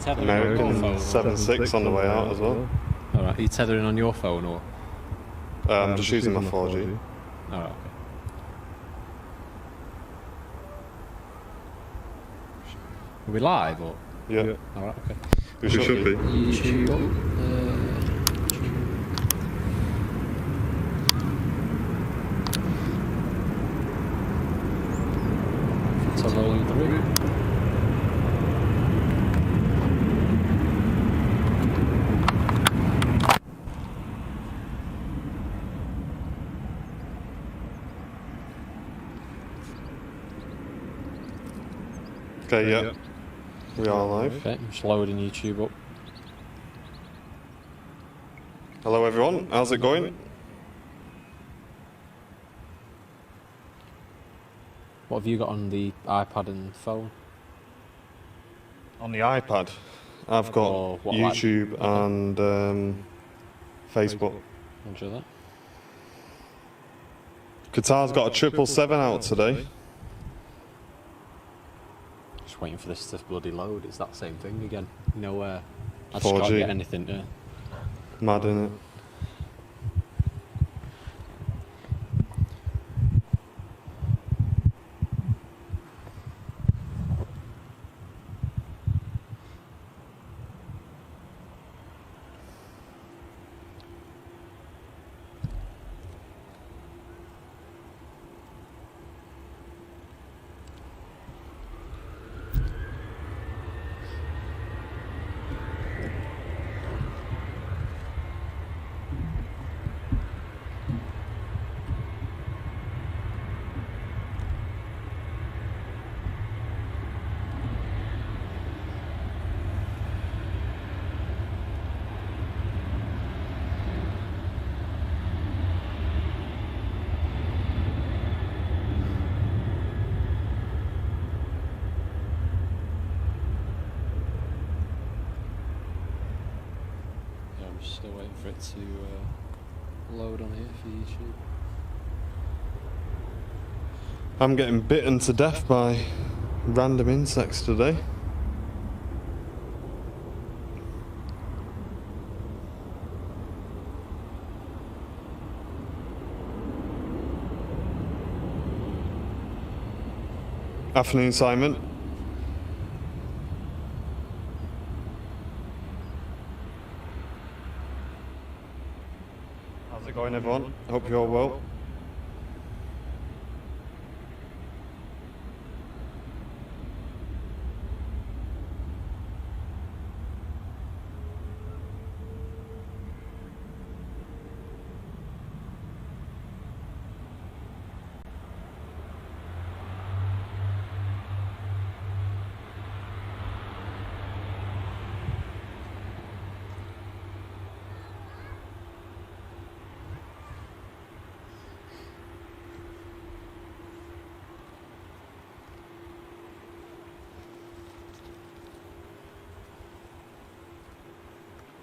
tethering on your phone? 7.6 on the way out as well. Alright, are you tethering on your phone or? I'm just using my 4G. Alright, okay. Are we live or? Yeah. Alright, okay. We should be. YouTube. So rolling through. Okay, yeah. We are live. Okay, I'm just loading YouTube up. Hello everyone, how's it going? What have you got on the iPad and phone? On the iPad, I've got Or what, YouTube like, okay. and Facebook. Roger that. Qatar's got a 777 out today. Just waiting for this to bloody load. It's that same thing again. You know where I just 4G. can't get anything to. Mad, innit? I'm still waiting for it to load on here for YouTube. I'm getting bitten to death by random insects today. Afternoon, Simon. How's it going, everyone? Hope you're all well.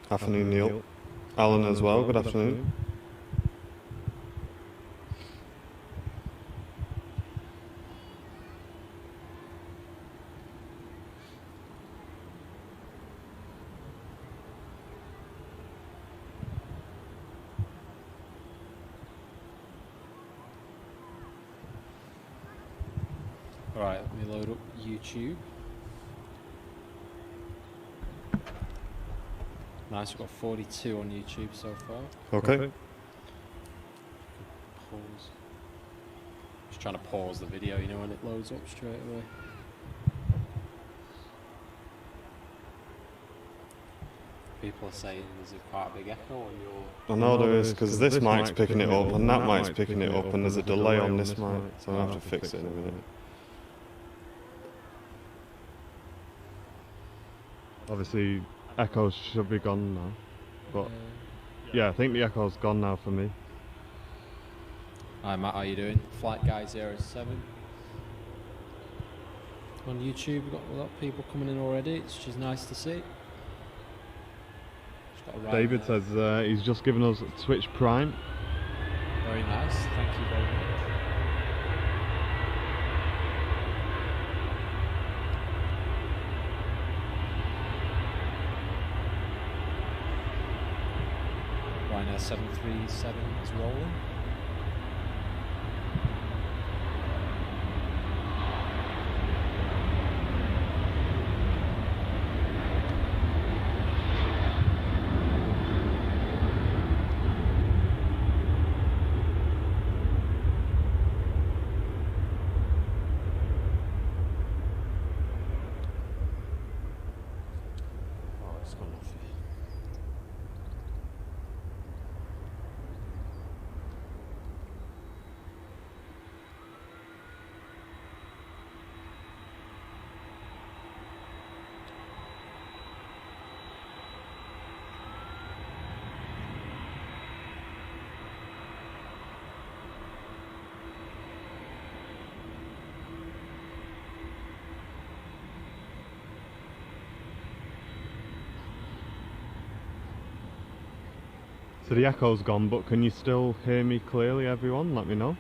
Afternoon, Neil. Alan as well, good afternoon. Alright, let me load up YouTube. Nice, we've got 42 on YouTube so far. Okay. Pause. Just trying to pause the video, you know, when it loads up straight away. People are saying there's quite a big echo on your... I know there is, because this mic's picking it up and that mic's picking it up and there's a delay on this mic, so I'll have to fix it in a minute. Obviously, echoes should be gone now, but yeah, I think the echo's gone now for me. Hi Matt, how you doing? Flight Guy 07. On YouTube, we've got a lot of people coming in already, which is nice to see. David says he's just given us Twitch Prime. Very nice, thank you very much. Ryanair 737 is rolling. Oh, it's gone off here. So the echo's gone, but can you still hear me clearly, everyone? Let me know.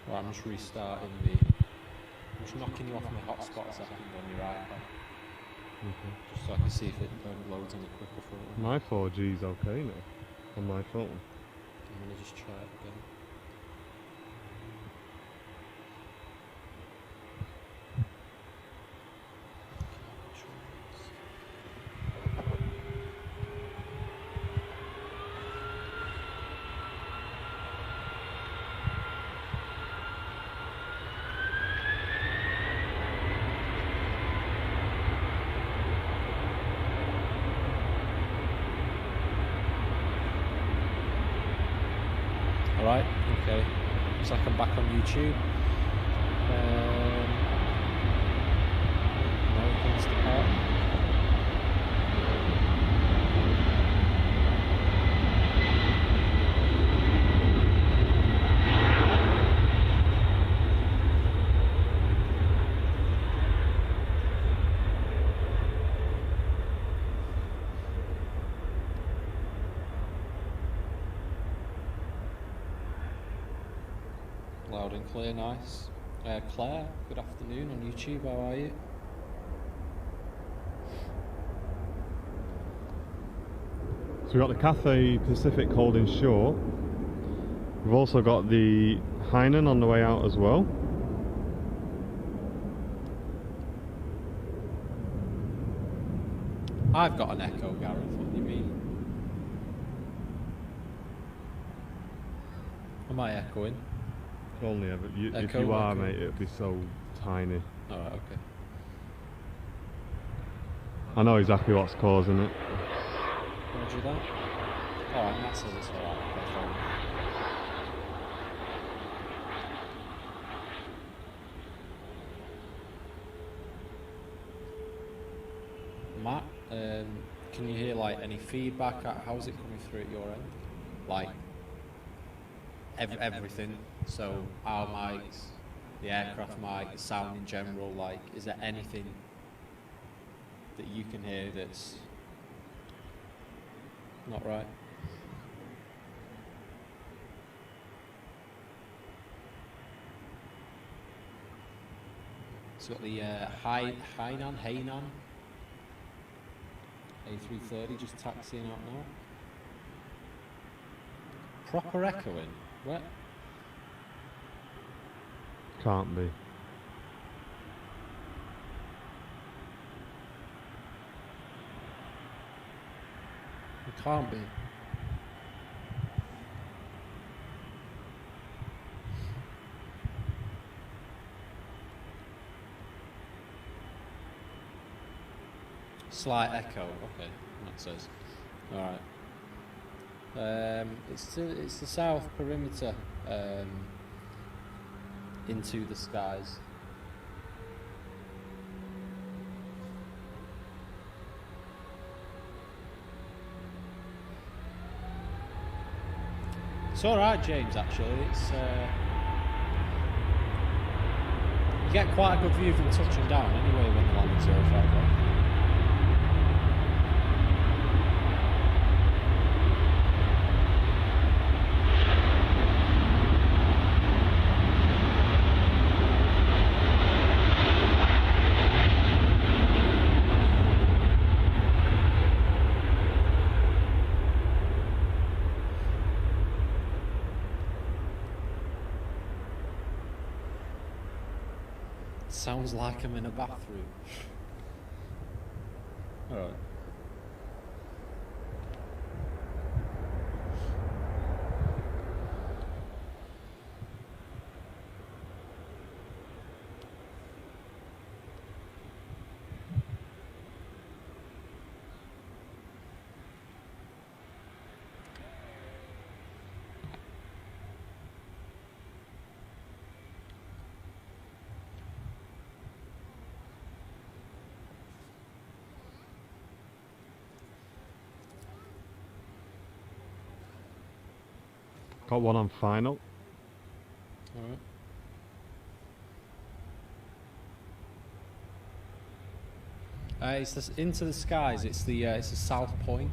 Right, I'm just restarting I'm just knocking you off my hotspot a second on your iPad. Okay. Just so I can see if it loads any quicker for you. My 4G's okay now, on my phone. I'm going to just try it again. Alright, okay. Looks like I'm back on YouTube. No, it comes to part. Loud and clear, nice. Claire, good afternoon on YouTube, how are you? So we've got the Cathay Pacific holding short. We've also got the Hainan on the way out as well. I've got an echo, Gareth, what do you mean? Am I echoing? Only ever. If Echo, you are, echo. mate, it'd be so tiny. Alright, okay. I know exactly what's causing it. Roger that. Alright, that says it's alright. Okay, fine. Matt, can you hear like any feedback? How's it coming through at your end? Like everything. So our mics, the aircraft mic, the sound in general. Like, is there anything that you can hear that's not right? It's got the Hainan A330 just taxiing out now. Proper echoing. What? Can't be. It can't be. Slight echo. Okay, that says. All right. It's the south perimeter into the skies. It's all right, James. Actually, it's you get quite a good view from touching down anyway when the landing's over like that. Sounds like I'm in a bathroom. Alright. Got one on final. Alright. It's this Into the Skies. It's the South Point.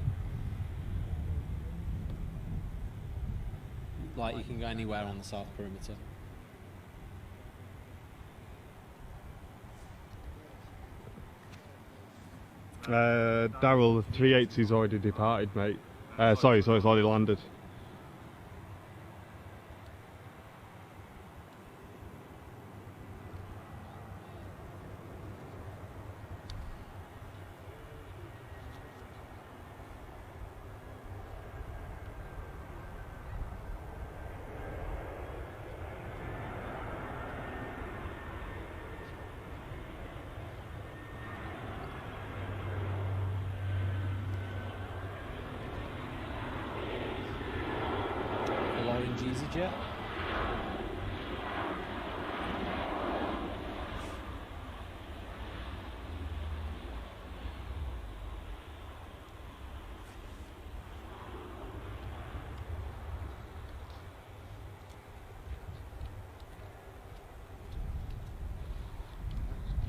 Like you can go anywhere on the south perimeter. Daryl, the 380's already departed, mate. Sorry, so it's already landed. Orange EasyJet.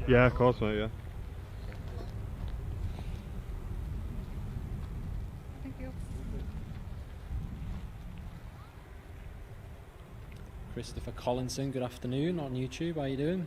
Yeah, of course, mate, yeah. Thank you. Christopher Collinson, good afternoon on YouTube. How you doing?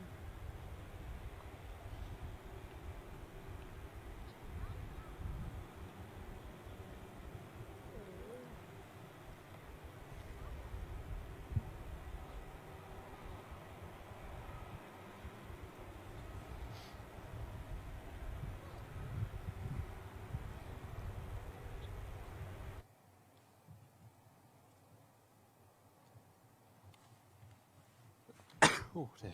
Oh dear.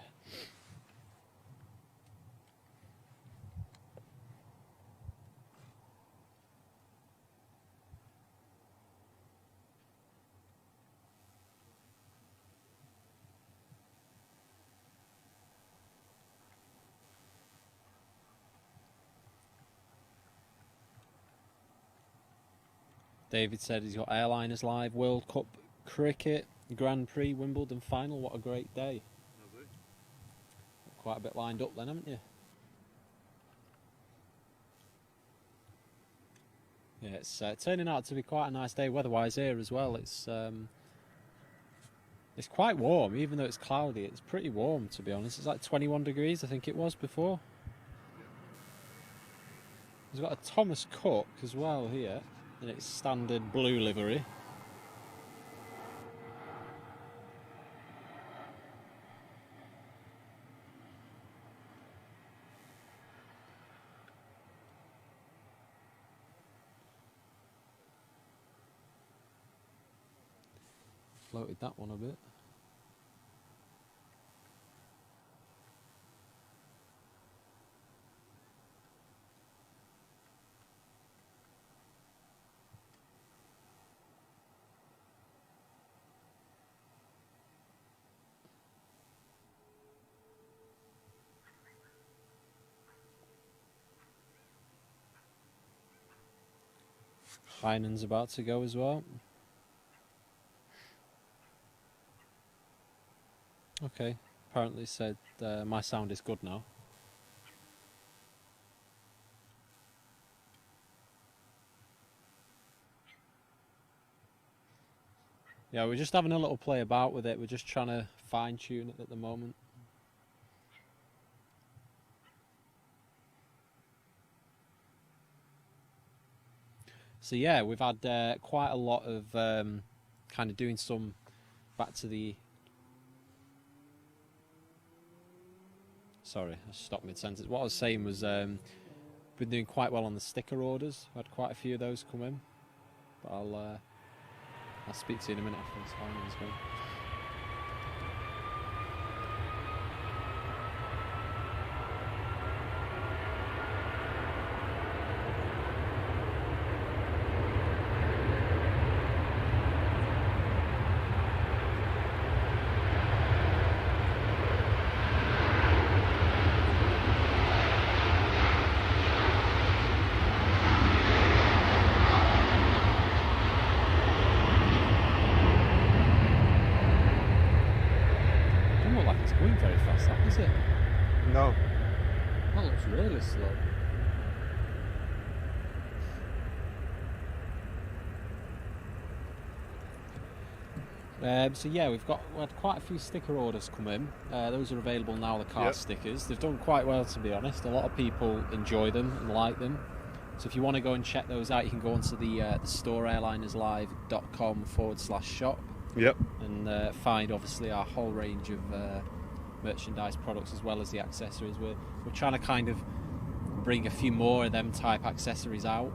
David said he's got airliners live, World Cup cricket, Grand Prix, Wimbledon final. What a great day. Quite a bit lined up then, haven't you? Yeah, it's turning out to be quite a nice day weather-wise here as well. It's quite warm, even though it's cloudy. It's pretty warm, to be honest. It's like 21 degrees, I think it was before. There's got a Thomas Cook as well here, in its standard blue livery. Floated that one a bit. Heinen's about to go as well. Okay, apparently said my sound is good now. Yeah, we're just having a little play about with it. We're just trying to fine tune it at the moment. So yeah, we've had quite a lot of kind of doing some back to the Sorry, I stopped mid-sentence. What I was saying was, been doing quite well on the sticker orders. I had quite a few of those come in, but I'll speak to you in a minute after this final is going. No. That looks really slow. So yeah, we had quite a few sticker orders come in. Those are available now, the car stickers. They've done quite well, to be honest. A lot of people enjoy them and like them. So if you want to go and check those out, you can go onto the store airlinerslive.com/shop. Yep. And find obviously our whole range of merchandise products as well as the accessories. We're trying to kind of bring a few more of them type accessories out.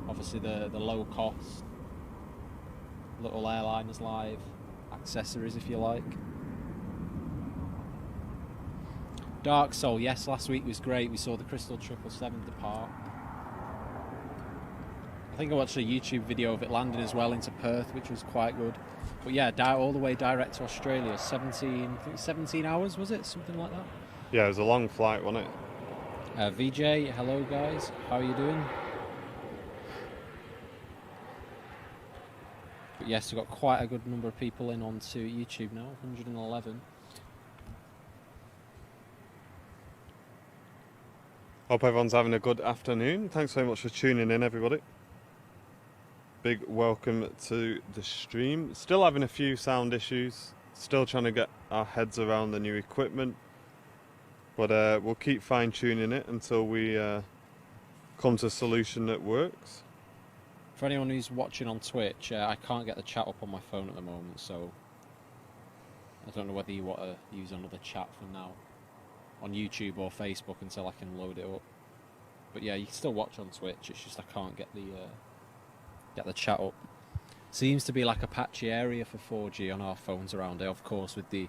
Obviously the low cost little Airliners Live accessories, if you like. Dark Soul, yes, last week was great. We saw the Crystal 777 depart. I think I watched a YouTube video of it landing as well into Perth, which was quite good. But yeah, all the way direct to Australia, 17 hours, was it? Something like that? Yeah, it was a long flight, wasn't it? VJ, hello guys, how are you doing? But yes, we've got quite a good number of people in onto YouTube now, 111. Hope everyone's having a good afternoon. Thanks so much for tuning in, everybody. Big welcome to the stream. Still having a few sound issues. Still trying to get our heads around the new equipment. But we'll keep fine-tuning it until we come to a solution that works. For anyone who's watching on Twitch, I can't get the chat up on my phone at the moment, so I don't know whether you want to use another chat for now on YouTube or Facebook until I can load it up. But yeah, you can still watch on Twitch. It's just I can't get the chat up. Seems to be like a patchy area for 4G on our phones around here. Of course, with the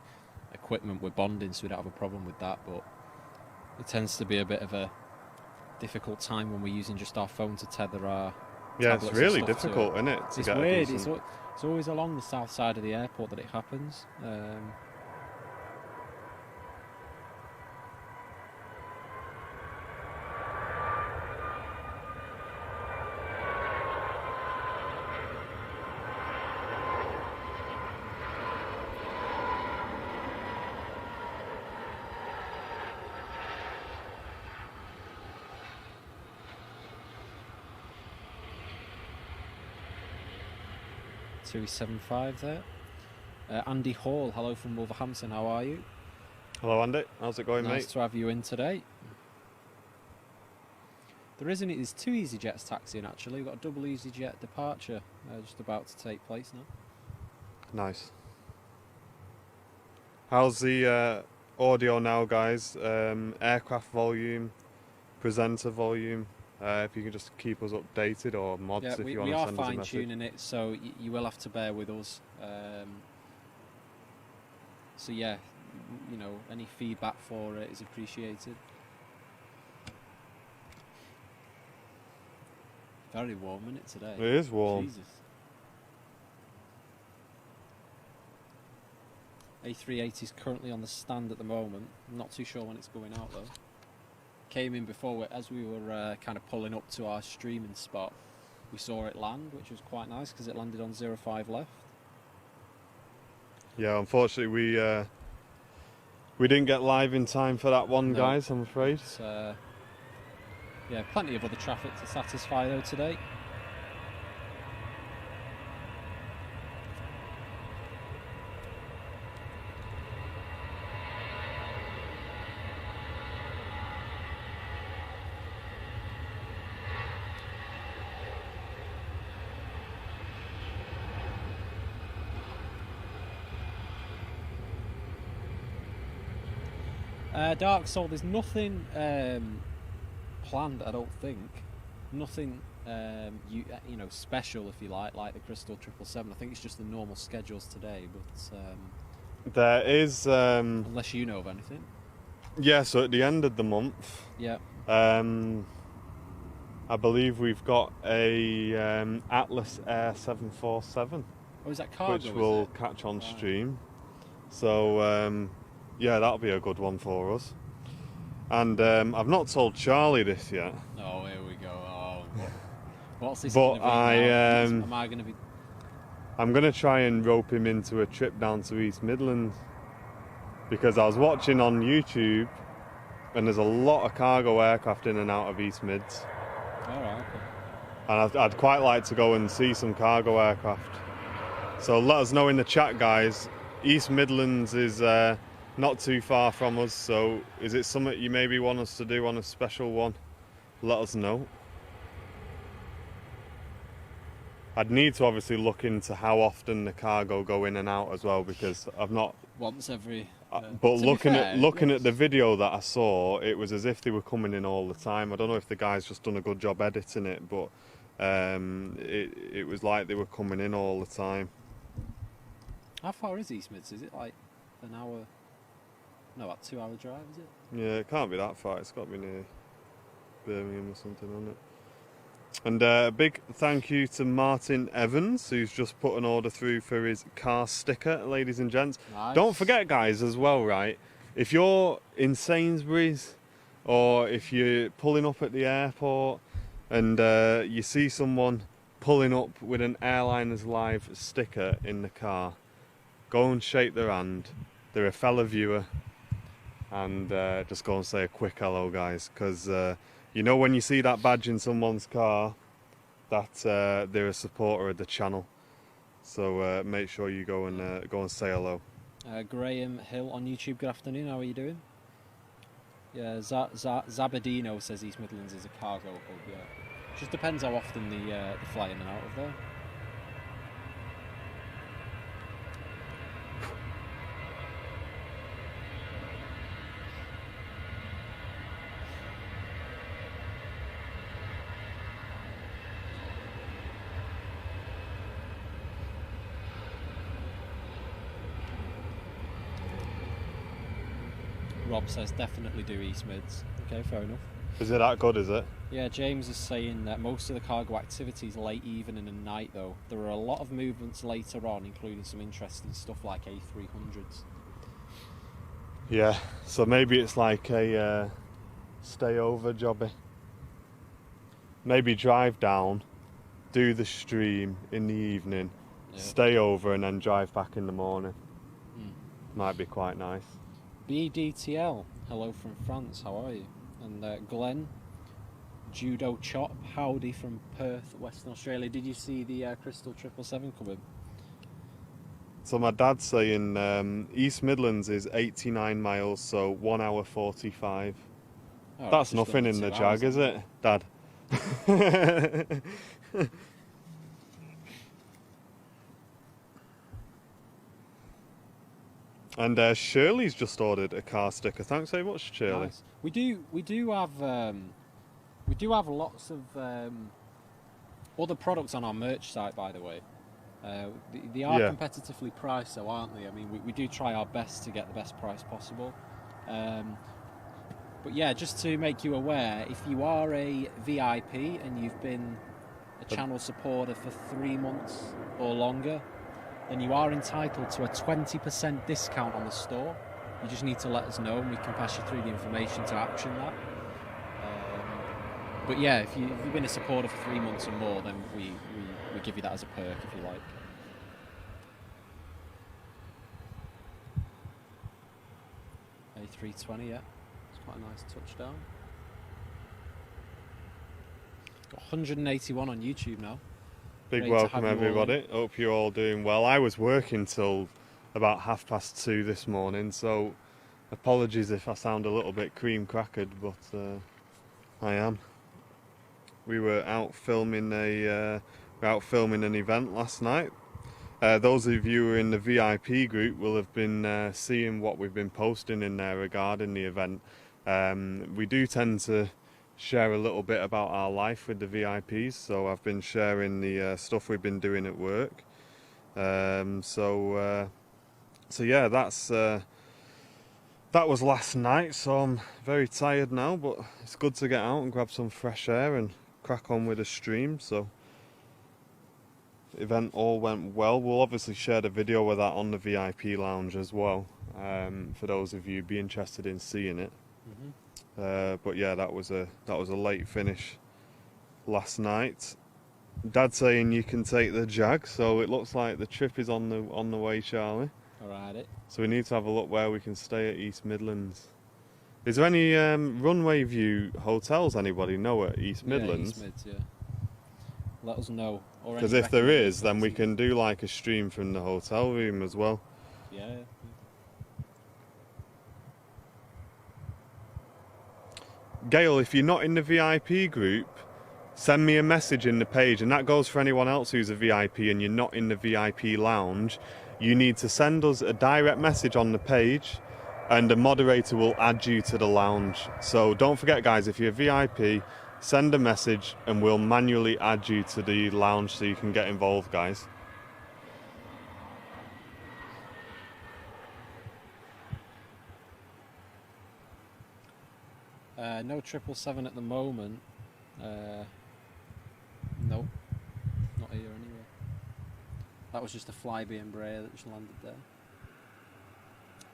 equipment we're bonding, so we don't have a problem with that. But it tends to be a bit of a difficult time when we're using just our phone to tether our tablets. It's really and stuff difficult, to it. isn't it? It's weird. It's always along the south side of the airport that it happens. 275 there. Andy Hall, hello from Wolverhampton, how are you? Hello Andy, how's it going, mate? Nice to have you in today. There's 2 EasyJets taxiing actually. We've got a double EasyJet departure just about to take place now. Nice. How's the audio now, guys? Aircraft volume, presenter volume. If you can just keep us updated, or mods if you want to send us a message. We are fine-tuning it, so you will have to bear with us. So yeah, any feedback for it is appreciated. Very warm, isn't it, today? It is warm. Jesus. A380 is currently on the stand at the moment. I'm not too sure when it's going out though. Came in before, as we were kind of pulling up to our streaming spot, we saw it land, which was quite nice because it landed on 05 left. Yeah, unfortunately we didn't get live in time for that one, guys, I'm afraid. Yeah, plenty of other traffic to satisfy though today. Dark Soul, there's nothing planned, I don't think. Nothing, you know, special, if you like the Crystal 777. I think it's just the normal schedules today, but... There is... unless you know of anything. Yeah, so at the end of the month... Yeah. I believe we've got a Atlas Air 747. Oh, is that cargo, which we'll catch on stream. So, yeah, that'll be a good one for us. And I've not told Charlie this yet. Oh, here we go. Oh, what's this But going to be now? Am I going to be... I'm going to try and rope him into a trip down to East Midlands. Because I was watching on YouTube, and there's a lot of cargo aircraft in and out of East Mids. Alright, okay. And I'd quite like to go and see some cargo aircraft. So let us know in the chat, guys. East Midlands is not too far from us, so is it something you maybe want us to do on a special one? Let us know. I'd need to obviously look into how often the cargo go in and out as well, because I've not... Once every... but looking at the video that I saw, it was as if they were coming in all the time. I don't know if the guy's just done a good job editing it, but it was like they were coming in all the time. How far is East Mids? Is it like an hour? No, about 2 hour drive, is it? Yeah, it can't be that far. It's got to be near Birmingham or something, on it. And a big thank you to Martin Evans, who's just put an order through for his car sticker, ladies and gents. Nice. Don't forget, guys, as well, right? If you're in Sainsbury's or if you're pulling up at the airport and you see someone pulling up with an Airliners Live sticker in the car, go and shake their hand. They're a fellow viewer. And just go and say a quick hello, guys, because... you know when you see that badge in someone's car, that they're a supporter of the channel. So make sure you go and say hello. Graham Hill on YouTube, good afternoon, how are you doing? Yeah, Zabadino says East Midlands is a cargo hub, yeah. Just depends how often they fly in and out of there. Rob says definitely do East Mids. Okay, fair enough. Is it that good, is it? Yeah, James is saying that most of the cargo activity is late evening and night though. There are a lot of movements later on, including some interesting stuff like A300s. Yeah, so maybe it's like a stay over jobby. Maybe drive down, do the stream in the evening, stay over and then drive back in the morning. Might be quite nice. BDTL, hello from France, how are you? And Glenn, Judo Chop, howdy from Perth, Western Australia. Did you see the Crystal 777 come in? So my dad's saying East Midlands is 89 miles, so 1 hour 45. Oh, that's nothing in the Jag, is it, Dad? And Shirley's just ordered a car sticker. Thanks very much, Shirley. Nice. We do have lots of other products on our merch site, by the way. They are competitively priced, though, aren't they? I mean, we do try our best to get the best price possible. But yeah, just to make you aware, if you are a VIP and you've been a channel supporter for 3 months or longer, then you are entitled to a 20% discount on the store. You just need to let us know and we can pass you through the information to action that. But yeah, if you've been a supporter for 3 months or more, then we give you that as a perk, if you like. A320, yeah. It's quite a nice touchdown. Got 181 on YouTube now. Big Great welcome, everybody. Hope you're all doing well. I was working till about 2:30 this morning, so apologies if I sound a little bit cream crackered, but I am. We were out filming an event last night. Those of you who are in the VIP group will have been seeing what we've been posting in there regarding the event. We do tend to share a little bit about our life with the VIPs, so I've been sharing the stuff we've been doing at work. So yeah, that was last night, so I'm very tired now, but it's good to get out and grab some fresh air and crack on with a stream. So the event all went well. We'll obviously share the video of that on the VIP lounge as well, for those of you who'd be interested in seeing it. But yeah, that was a late finish last night. Dad's saying you can take the Jag, so it looks like the trip is on the way, Charlie. Alright. So we need to have a look where we can stay at East Midlands. Is there any runway view hotels anybody know at East Midlands? Yeah, East Mids, yeah. Let us know. Because if there is, then we can do like a stream from the hotel room as well. Yeah. Gail, if you're not in the VIP group, send me a message in the page, and that goes for anyone else who's a VIP and you're not in the VIP lounge. You need to send us a direct message on the page and the moderator will add you to the lounge. So don't forget, guys, if you're a VIP, send a message and we'll manually add you to the lounge so you can get involved, guys. No 777 at the moment. Nope, not here anyway. That was just a Flybe Embraer that just landed there.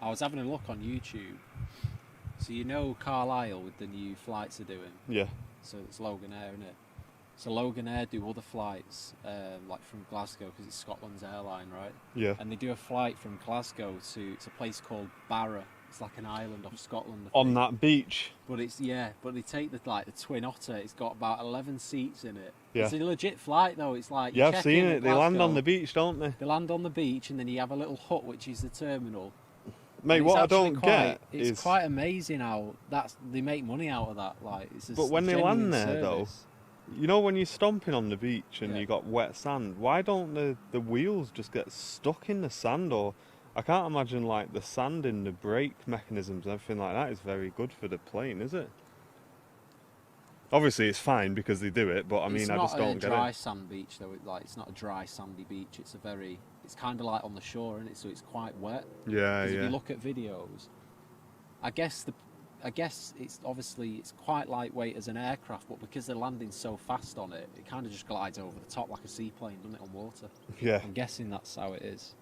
I was having a look on YouTube. So you know Carlisle with the new flights they're doing? Yeah. So it's Logan Air, isn't it? So Logan Air do other flights, like from Glasgow, because it's Scotland's airline, right? Yeah. And they do a flight from Glasgow to it's a place called Barra. It's like an island off Scotland. On that beach. But but they take the Twin Otter. It's got about 11 seats in it. Yeah. It's a legit flight though. It's like Yeah, I've seen it. They land on the beach, don't they? They land on the beach, and then you have a little hut, which is the terminal. Mate, what I don't get is it's quite amazing how they make money out of that. Like, it's but when they land there, service. though, you know when you're stomping on the beach and Yeah. you got wet sand, why don't the wheels just get stuck in the sand? Or I can't imagine like the sand in the brake mechanisms and everything like that is very good for the plane, is it? Obviously, it's fine because they do it, but I mean, I just don't get it. It's not a dry sand beach though. It's not a dry sandy beach. It's kind of like on the shore, isn't it? So it's quite wet. Yeah, yeah. If you look at videos, I guess it's quite lightweight as an aircraft, but because they're landing so fast on it, it kind of just glides over the top like a seaplane, doesn't it, on water? Yeah. I'm guessing that's how it is.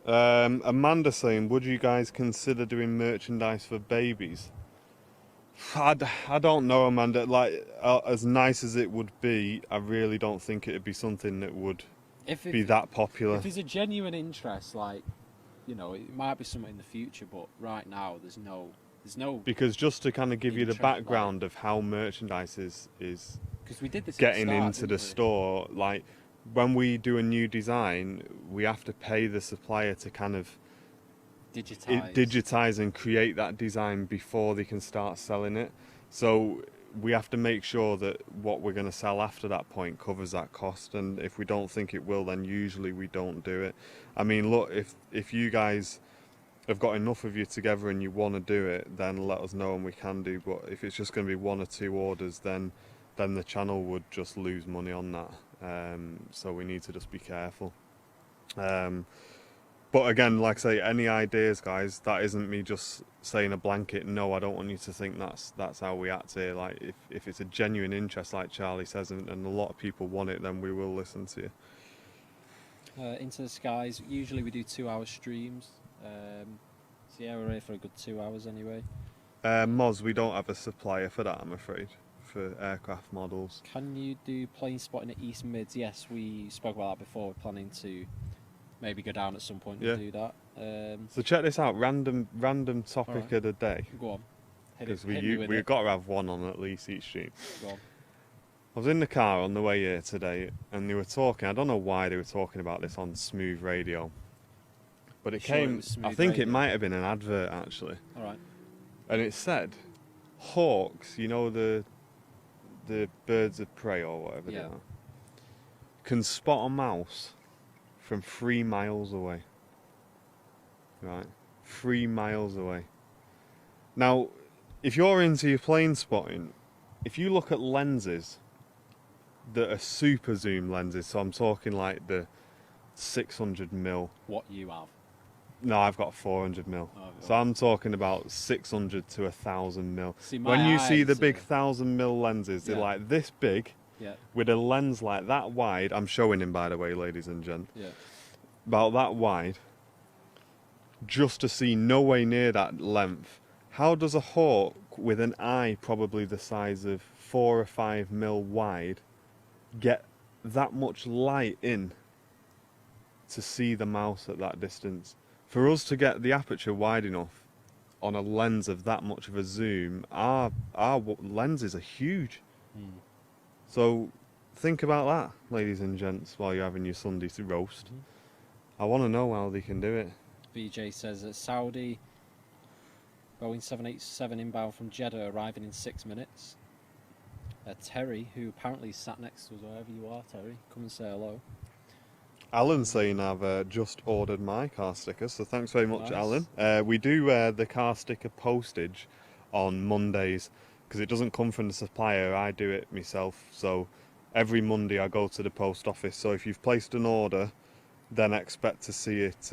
Amanda saying, would you guys consider doing merchandise for babies? I don't know, Amanda. Like, as nice as it would be, I really don't think it'd be something that would be that popular. If there's a genuine interest, like, you know, it might be something in the future, but right now there's no. Because just to kind of give you the interest, background of how merchandise is because we did this getting at the start, into the didn't we? store, like when we do a new design, we have to pay the supplier to kind of digitize and create that design before they can start selling it. So we have to make sure that what we're going to sell after that point covers that cost, and if we don't think it will, then usually we don't do it. I mean, look, if you guys have got enough of you together and you want to do it, then let us know and we can do. But if it's just going to be 1 or 2 orders, then the channel would just lose money on that. So we need to just be careful. But again, like I say, any ideas, guys? That isn't me just saying a blanket no. I don't want you to think that's how we act here. Like, if it's a genuine interest, like Charlie says, and a lot of people want it, then we will listen to you. Into the Skies. Usually we do 2-hour streams. So yeah, we're here for a good 2 hours anyway. Moz, we don't have a supplier for that, I'm afraid, for aircraft models. Can you do plane spotting at East Mids? Yes, we spoke about that before. We're planning to maybe go down at some point and do that. So check this out, random topic of the day. Go on. Because we've got to have one on at least each stream. Go on. I was in the car on the way here today and they were talking, I don't know why they were talking about this on Smooth Radio. But it came, I think it might have been an advert actually. Alright. And it said, hawks, you know the birds of prey or whatever they are, can spot a mouse from 3 miles away. Right, 3 miles away. Now, if you're into your plane spotting, if you look at lenses that are super zoom lenses, so I'm talking like the 600mm. What you have. No, I've got 400mm. Oh, So I'm talking about 600 to 1000mm. See, my When you see the eyes big are- 1000mm lenses, they're Yeah. like this big, Yeah, with a lens like that wide. I'm showing him, by the way, ladies and gents. yeah. About that wide, just to see no way near that length. How does a hawk with an eye probably the size of 4 or 5mm wide get that much light in to see the mouse at that distance? For us to get the aperture wide enough on a lens of that much of a zoom, our lenses are huge. Mm. So think about that, ladies and gents, while you're having your Sunday roast. I want to know how they can do it. VJ says that Saudi Boeing 787 inbound from Jeddah arriving in 6 minutes. Terry, who apparently sat next to us wherever you are, Terry, come and say hello. Alan's saying I've just ordered my car sticker, so thanks very much, Nice. Alan. We do the car sticker postage on Mondays because it doesn't come from the supplier. I do it myself. So every Monday I go to the post office. So if you've placed an order, then expect to see it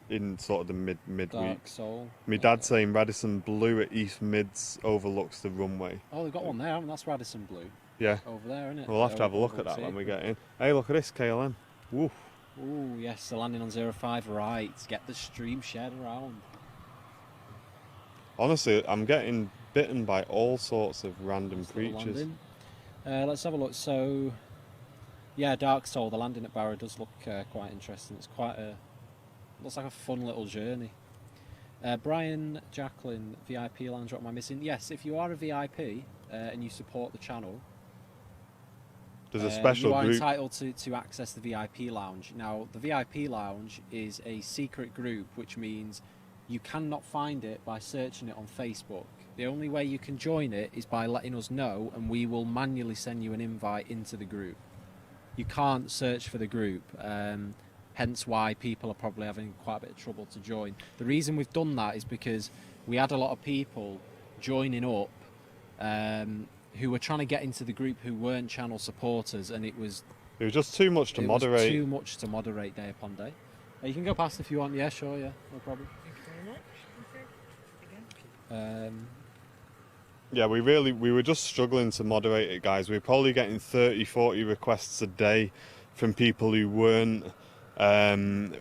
in sort of the midweek. Dark Soul. My dad's saying Radisson Blue at East Mids overlooks the runway. Oh, they've got one there, haven't they? That's Radisson Blue. Yeah. Over there, isn't it? We'll have to have a look at that when we get in. Hey, look at this, KLM. Woof. Ooh, yes, the landing on 05 right. Get the stream shared around. Honestly, I'm getting bitten by all sorts of random Nice little creatures. landing. Let's have a look. So, yeah, Dark Soul, the landing at Barrow does look quite interesting. It's quite a... looks like a fun little journey. Brian, Jacqueline, VIP Lounge, what am I missing? Yes, if you are a VIP and you support the channel, There's a special you are group. entitled to access the VIP Lounge. Now, the VIP Lounge is a secret group, which means you cannot find it by searching it on Facebook. The only way you can join it is by letting us know, and we will manually send you an invite into the group. You can't search for the group, hence why people are probably having quite a bit of trouble to join. The reason we've done that is because we had a lot of people joining up who were trying to get into the group who weren't channel supporters, and it was just too much to it moderate. was too much to moderate day upon day. You can go past if you want. Yeah, sure. Yeah, no problem. Thank you very much. Okay. Yeah, we were just struggling to moderate it, guys. We were probably getting 30, 40 requests a day from people who weren't VIPs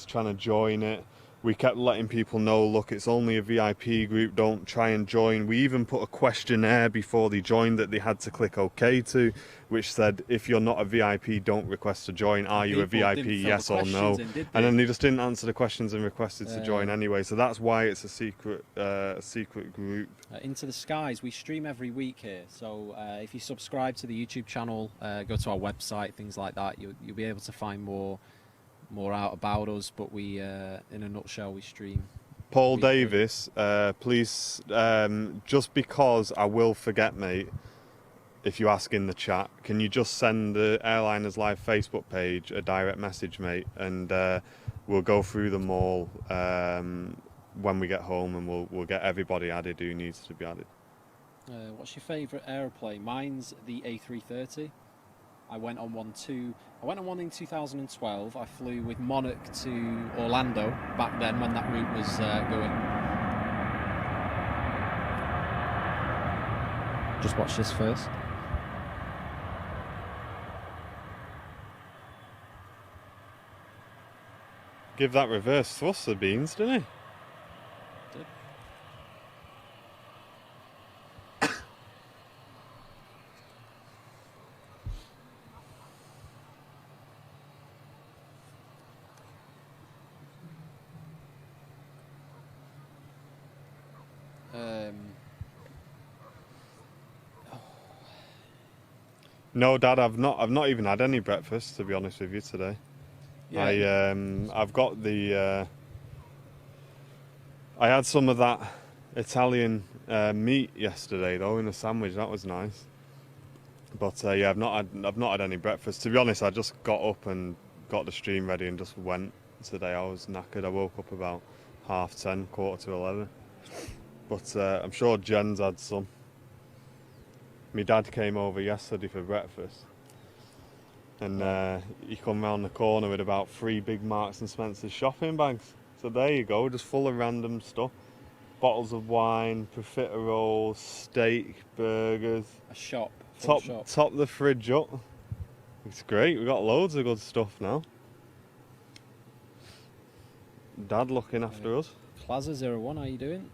trying to join it. We kept letting people know, look, it's only a VIP group, don't try and join. We even put a questionnaire before they joined that they had to click OK to, which said, if you're not a VIP, don't request to join. Are you a People VIP, didn't fill yes the or no? questions in, did And they? then they just didn't answer the questions and requested to join anyway. So that's why it's a secret group. Into the Skies, we stream every week here. So if you subscribe to the YouTube channel, go to our website, things like that, you'll be able to find more out about us. But we, in a nutshell, we stream. Paul weekly. Davis, please, just because I will forget, mate, if you ask in the chat, can you just send the Airliners Live Facebook page a direct message, mate, and we'll go through them all when we get home, and we'll get everybody added who needs to be added. What's your favourite aeroplane? Mine's the A330. I went on one in 2012. I flew with Monarch to Orlando back then when that route was going. Just watch this first. Give that reverse thrust the beans, didn't he? Did. No, Dad, I've not even had any breakfast, to be honest with you, today. Yeah. I've got the. I had some of that Italian meat yesterday, though, in a sandwich. That was nice. But yeah, I've not had any breakfast. To be honest, I just got up and got the stream ready and just went today. I was knackered. I woke up about 10:30, 11:15. But I'm sure Jen's had some. My dad came over yesterday for breakfast, and he come round the corner with about 3 big Marks and Spencer's shopping bags. So there you go, just full of random stuff. Bottles of wine, profiteroles, steak, burgers. A shop. Full shop. Top the fridge up. It's great. We've got loads of good stuff now. Dad looking after us. Plaza 01, how you doing?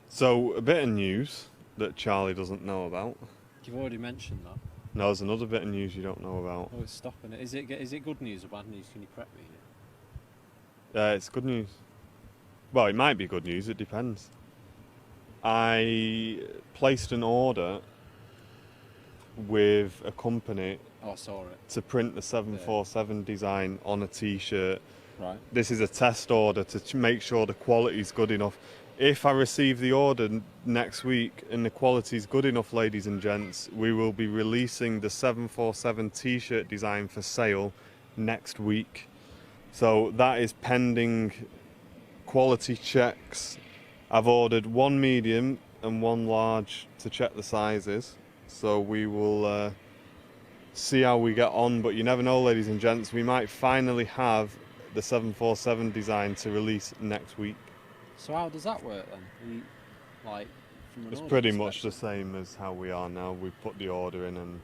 So, a bit of news that Charlie doesn't know about. You've already mentioned that. No, there's another bit of news you don't know about. Oh, it's stopping it. Is it good news or bad news? Can you prep me? It's good news. Well, it might be good news, it depends. I placed an order with a company Oh, I saw it. to print the 747 design on a t-shirt. Right. This is a test order to make sure the quality is good enough. If I receive the order next week and the quality is good enough, ladies and gents, we will be releasing the 747 t-shirt design for sale next week. So that is pending quality checks. I've ordered 1 medium and 1 large to check the sizes. So we will see how we get on, but you never know, ladies and gents, we might finally have the 747 design to release next week. So how does that work then? It's pretty much the same as how we are now. We put the order in, and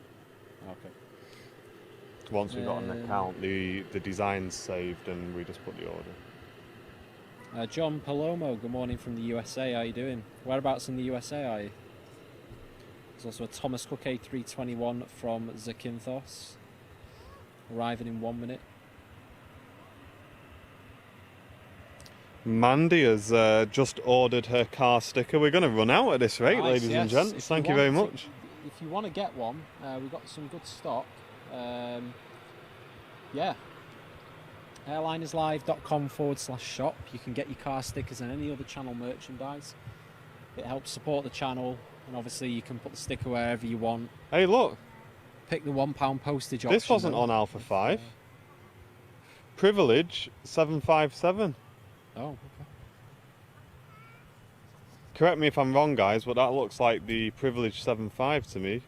okay. once we've got an account, the design's saved, and we just put the order. John Palomo, good morning from the USA. How you doing? Whereabouts in the USA are you? There's also a Thomas Cook A321 from Zakynthos, arriving in 1 minute. Mandy has just ordered her car sticker. We're going to run out at this rate, Nice, ladies and yes. gents. Thank you very much. If you want to get one, we've got some good stock. Yeah. airlinerslive.com/shop. You can get your car stickers and any other channel merchandise. It helps support the channel, and obviously you can put the sticker wherever you want. Hey, look. Pick the £1 postage option. This wasn't on Alpha 5. Privilege 757. Oh, okay. Correct me if I'm wrong, guys, but that looks like the Privilege 75 to me.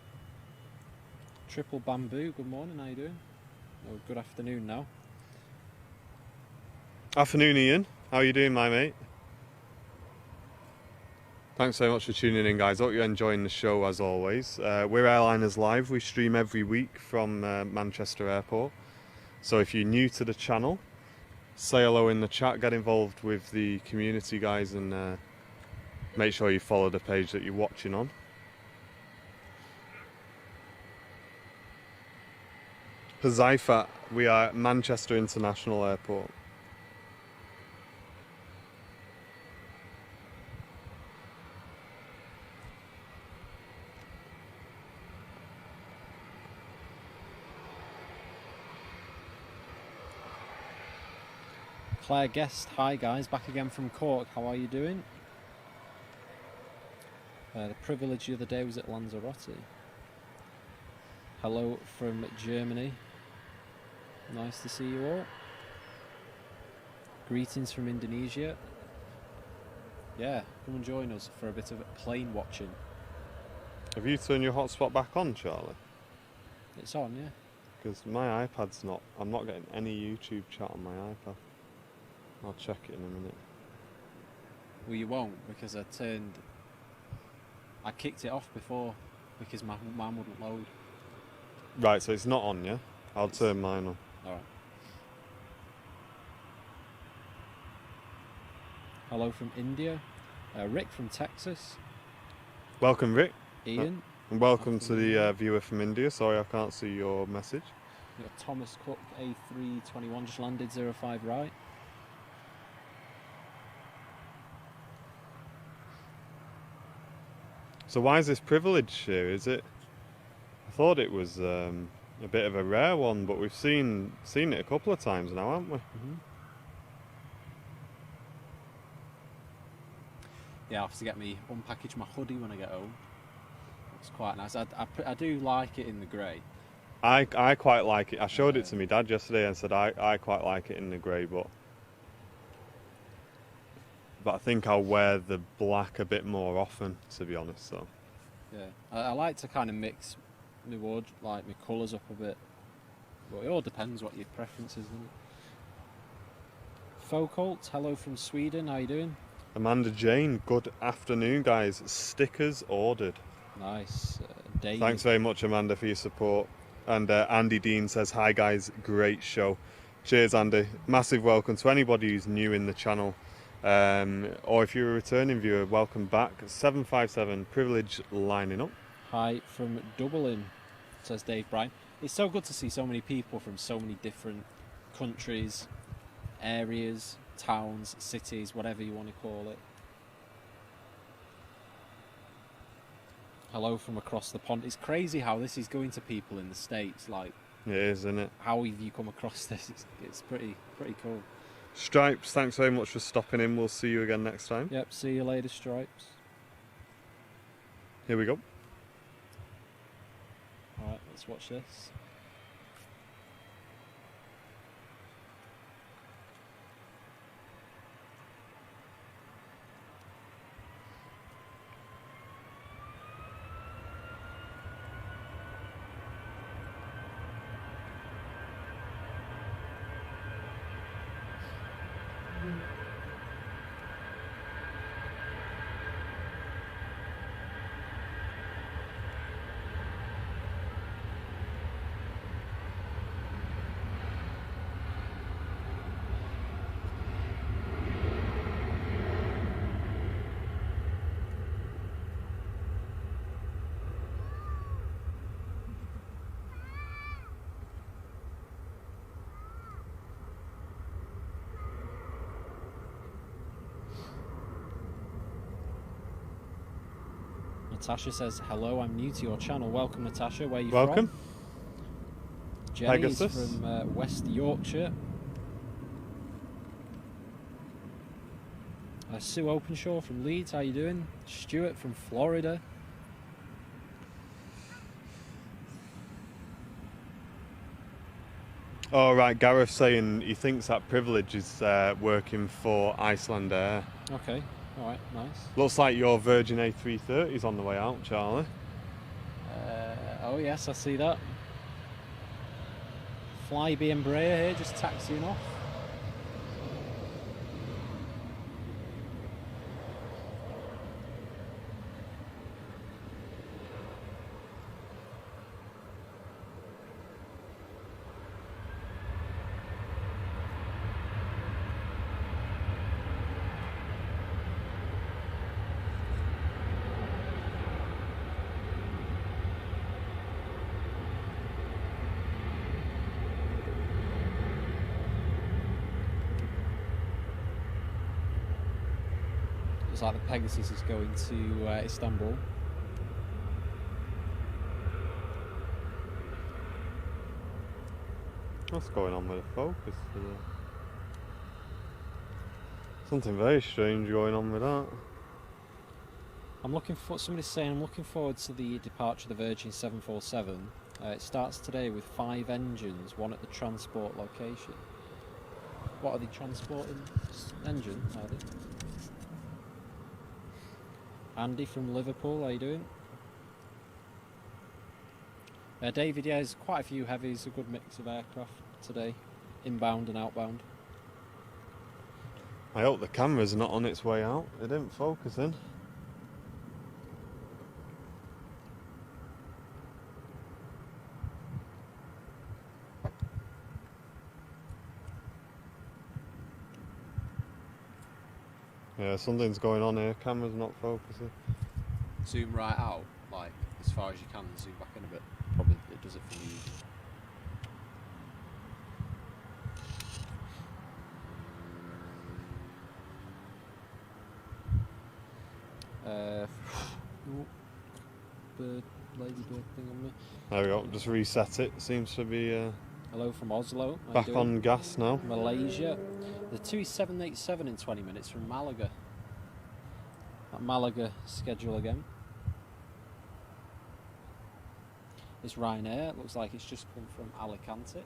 Triple Bamboo, good morning, how you doing? Oh, good afternoon now. Afternoon, Ian. How are you doing, my mate? Thanks so much for tuning in, guys. Hope you're enjoying the show as always. We're Airliners Live. We stream every week from Manchester Airport. So if you're new to the channel, say hello in the chat, get involved with the community, guys, and make sure you follow the page that you're watching on. Huzaifa, we are at Manchester International Airport. Claire Guest, hi guys, back again from Cork. How are you doing? The Privilege the other day was at Lanzarote. Hello from Germany. Nice to see you all. Greetings from Indonesia. Yeah, come and join us for a bit of plane watching. Have you turned your hotspot back on, Charlie? It's on, yeah. Because my iPad's not, I'm not getting any YouTube chat on my iPad. I'll check it in a minute. Well, you won't, because I kicked it off before because mine wouldn't load. Right, so it's not on, yeah? I'll turn mine on. Alright. Hello from India. Rick from Texas. Welcome, Rick. Ian. And welcome to the viewer from India. Sorry, I can't see your message. We've got Thomas Cook A321 just landed 05 right. So why is this Privilege here? Is it? I thought it was a bit of a rare one, but we've seen it a couple of times now, haven't we? Mm-hmm. Yeah, I'll have to get me unpackage my hoodie when I get home. It's quite nice. I do like it in the grey. I quite like it. I showed it to my dad yesterday and said I quite like it in the grey, but I think I'll wear the black a bit more often, to be honest. So Yeah, I like to kind of mix my wardrobe, like my colours up a bit. But it all depends what your preference is, doesn't it? Focult, hello from Sweden. How you doing? Amanda Jane, good afternoon, guys. Stickers ordered. Nice. Dave. Thanks very much, Amanda, for your support. And Andy Dean says, hi guys, great show. Cheers, Andy. Massive welcome to anybody who's new in the channel. Or if you're a returning viewer, welcome back. 757 Privilege lining up. Hi from Dublin, says Dave Bryan. It's so good to see so many people from so many different countries, areas, towns, cities, whatever you want to call it. Hello from across the pond. It's crazy how this is going to people in the States. Like, It is, isn't it? how have you come across this? It's pretty cool. Stripes, thanks very much for stopping in. We'll see you again next time. Yep, see you later, Stripes. Here we go. Alright, let's watch this. Natasha says, hello, I'm new to your channel. Welcome, Natasha. Where are you Welcome. from? Jenny's Pegasus. from West Yorkshire. Sue Openshaw from Leeds. How you doing? Stuart from Florida. Oh, right. Gareth saying he thinks that Privilege is working for Iceland Air. Okay, alright, nice. Looks like your Virgin A330 is on the way out, Charlie. Oh yes, I see that. Flybe Embraer here, just taxiing off. Looks like the Pegasus is going to Istanbul. What's going on with the focus today? Something very strange going on with that. I'm looking for, somebody's saying I'm looking forward to the departure of the Virgin 747. It starts today with 5 engines, one at the transport location. What are they transporting? Engine, are they? Andy from Liverpool, how you doing? David, yeah, there's quite a few heavies, a good mix of aircraft today, inbound and outbound. I hope the camera's not on its way out. It didn't focus in. Yeah, something's going on here. Camera's not focusing. Zoom right out, like as far as you can, and zoom back in a bit. Probably it does it for me. Bird, ladybird thing on me. There we go. Just reset it. Seems to be Hello from Oslo. How back you doing? on gas now. Malaysia. The 2787 in 20 minutes from Malaga. That Malaga schedule again. This Ryanair, it looks like it's just come from Alicante.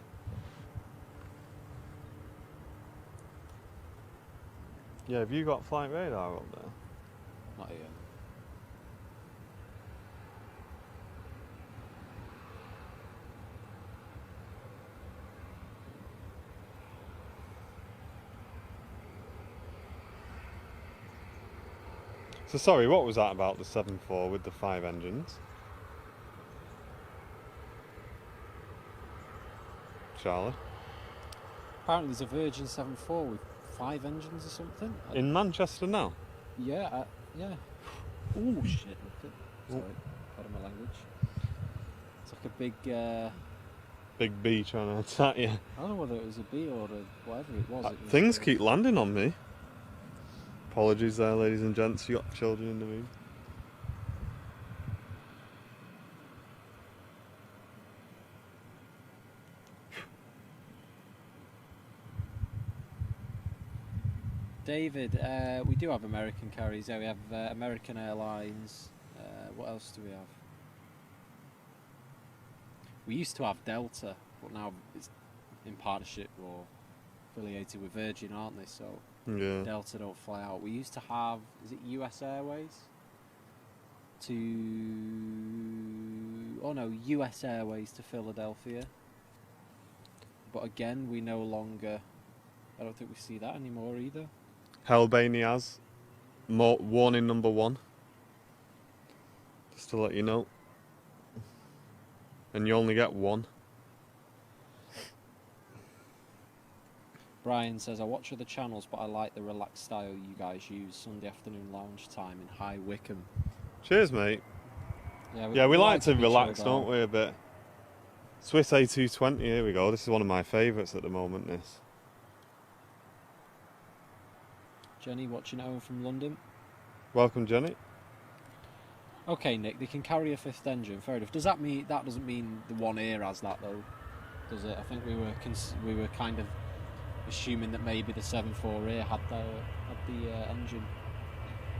Yeah, have you got flight radar up there? Not here. So sorry, what was that about the 7.4 with the 5 engines? Charlie? Apparently there's a Virgin 7.4 with 5 engines or something. In Manchester now? Yeah, yeah. Oh shit, look at... Sorry, pardon my language. It's like a big... Big B trying to attack you. I don't know whether it was a bee or a... whatever it was. Things keep landing on me. Apologies there, ladies and gents, you got children in the room. David, we do have American carriers. Yeah, we have American Airlines. What else do we have? We used to have Delta, but now it's in partnership or affiliated with Virgin, aren't they? So Yeah. Delta don't fly out. We used to have, is it US Airways? US Airways to Philadelphia. But again, we no longer, I don't think we see that anymore either. Albaniaz, warning number 1. Just to let you know. And you only get 1. Brian says, I watch other channels, but I like the relaxed style you guys use. Sunday afternoon lounge time in High Wycombe. Cheers, mate. Yeah, we like to be relax, chilled don't out. we, a bit? Swiss A220, here we go. This is one of my favourites at the moment, this. Jenny watching at home from London. Welcome, Jenny. Okay, Nick, they can carry a 5th engine. Fair enough. Does that mean that doesn't mean the One Air has that though? Does it? I think we were kind of assuming that maybe the 7.4 Air had the engine,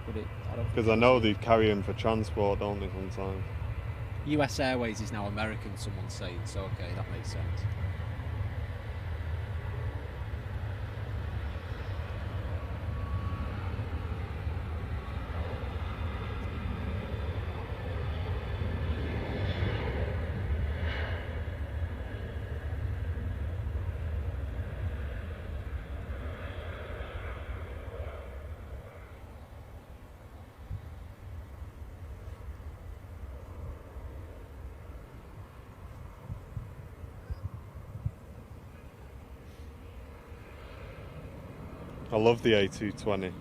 but I don't. Because I know they carry them for transport, don't they, sometimes? US Airways is now American. Someone's saying so. Okay, that makes sense. I love the A220.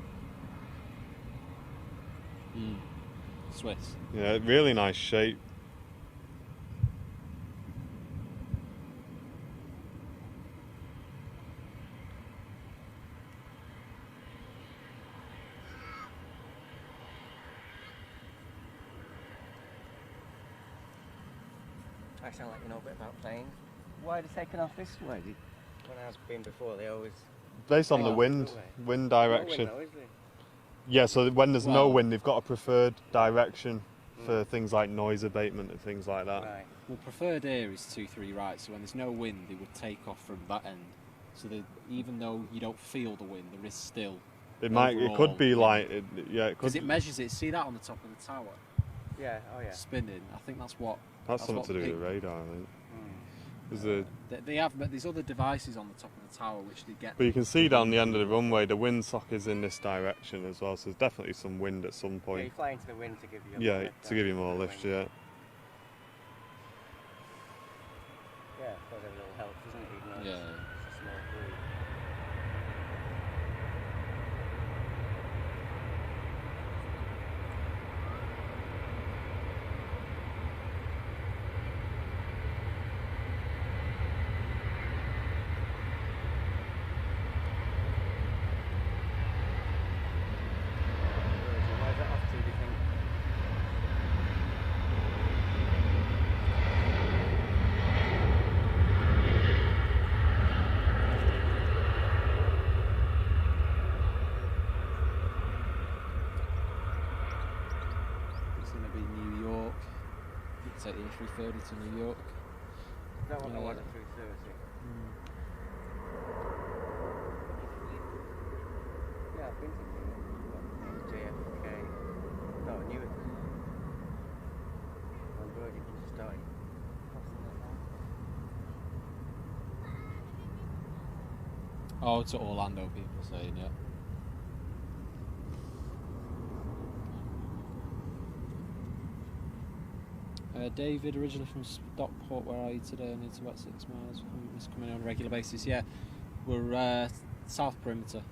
Swiss. Yeah, really nice shape. I sound like you know a bit about planes. Why are they taking off this way? When I've been before, they always... Based on the Oh, wind direction. No wind though, is Yeah, so when there's no Well- wind, they've got a preferred direction for things like noise abatement and things like that. Right. Well, preferred air is 2-3 right. So when there's no wind, they would take off from that end. So even though you don't feel the wind, there is still. It overall could be wind. like, yeah, it could. Because it measures it. See that on the top of the tower, Yeah, oh yeah. spinning. I think that's what. That's something what to do with picked. the radar, I think. Mm. There's a, They have, but there's other devices on the top of the tower which they get. but you can see down the end of the runway, the windsock is in this direction as well, so there's definitely some wind at some Yeah, you point. fly into the wind to give you a Yeah, more lift, to give you don't more the lift, wind. yeah. Yeah, I suppose every little helps, doesn't it? Even though Yeah. it's a small crew. Where's that off to, do you think? take the A330 to New York. Is that what I wanted through 30? Yeah, I've been to New York. JFK. No, Newark. When Virgin just started crossing that line. Oh, to Orlando, people saying, yeah. David, originally from Stockport, where are you today? I need to about 6 miles. It's coming on a regular basis. Yeah, we're South Perimeter.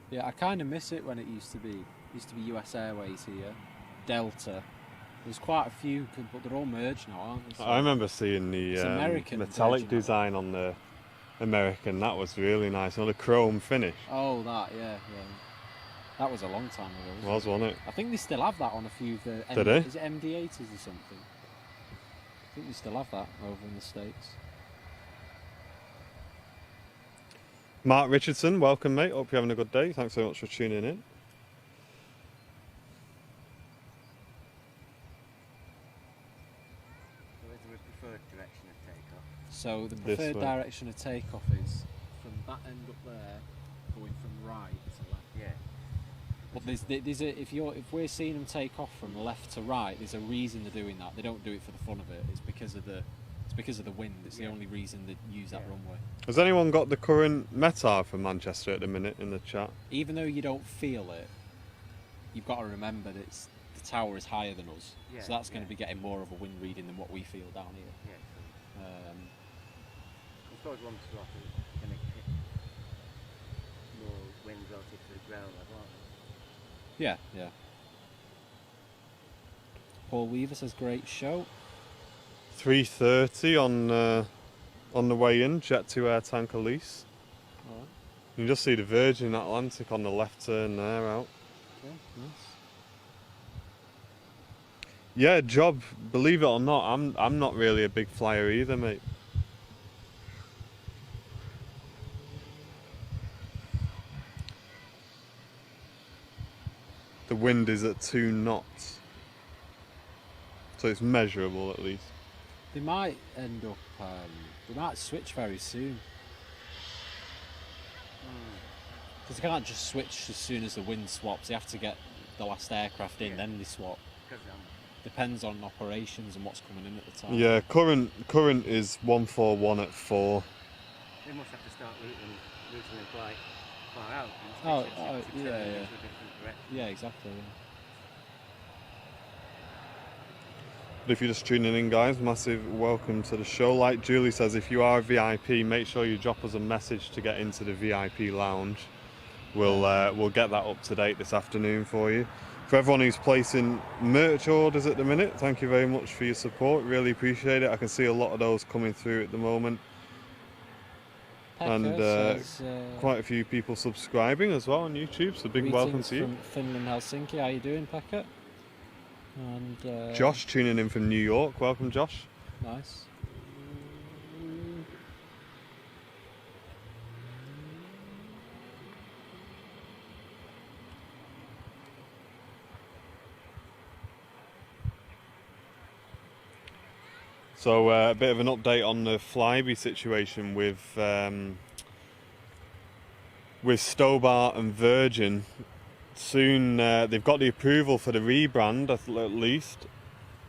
Yeah, I kind of miss it when it used to be US Airways here, Delta. There's quite a few, but they're all merged now, aren't they? So I remember seeing the metallic design on the American. That was really nice. The chrome finish. Oh, that, yeah. That was a long time ago. Wasn't it? I think they still have that on a few of the... Did they? Is it MD-80s or something? I think they still have that over in the States. Mark Richardson, welcome mate. Hope you're having a good day. Thanks so much for tuning in. So is there a preferred direction of takeoff? So the preferred direction of takeoff is from that end up there, going from right to left. Yeah. But if we're seeing them take off from left to right, there's a reason they're doing that. They don't do it for the fun of it. It's because of the wind. It's the only reason they use that runway. Has anyone got the current METAR for Manchester at the minute in the chat? Even though you don't feel it, you've got to remember that the tower is higher than us, so that's going to be getting more of a wind reading than what we feel down here. Yeah. I suppose once we're off, it's going to hit more wind relative to the ground level, aren't they? Yeah. Paul Weaver says great show. 3:30 on the way in, jet to air tanker lease. All right. You can just see the Virgin Atlantic on the left turn there out. Okay, nice. Yeah, job. Believe it or not, I'm not really a big flyer either, mate. The wind is at 2 knots, so it's measurable at least. They might end up. They might switch very soon. Because they can't just switch as soon as the wind swaps. They have to get the last aircraft in, then they swap. Depends on operations and what's coming in at the time. Yeah, current is 141 at 4. They must have to start routing them quite far out. Yeah, exactly. Yeah. But if you're just tuning in, guys, massive welcome to the show. Like Julie says, if you are a VIP, make sure you drop us a message to get into the VIP lounge. We'll get that up to date this afternoon for you. For everyone who's placing merch orders at the minute, thank you very much for your support. Really appreciate it. I can see a lot of those coming through at the moment. And quite a few people subscribing as well on YouTube, so big welcome to you. From Finland, Helsinki. How you doing, Pekka? And Josh tuning in from New York. Welcome, Josh. Nice. So a bit of an update on the Flybe situation with Stobart and Virgin. Soon they've got the approval for the rebrand at least.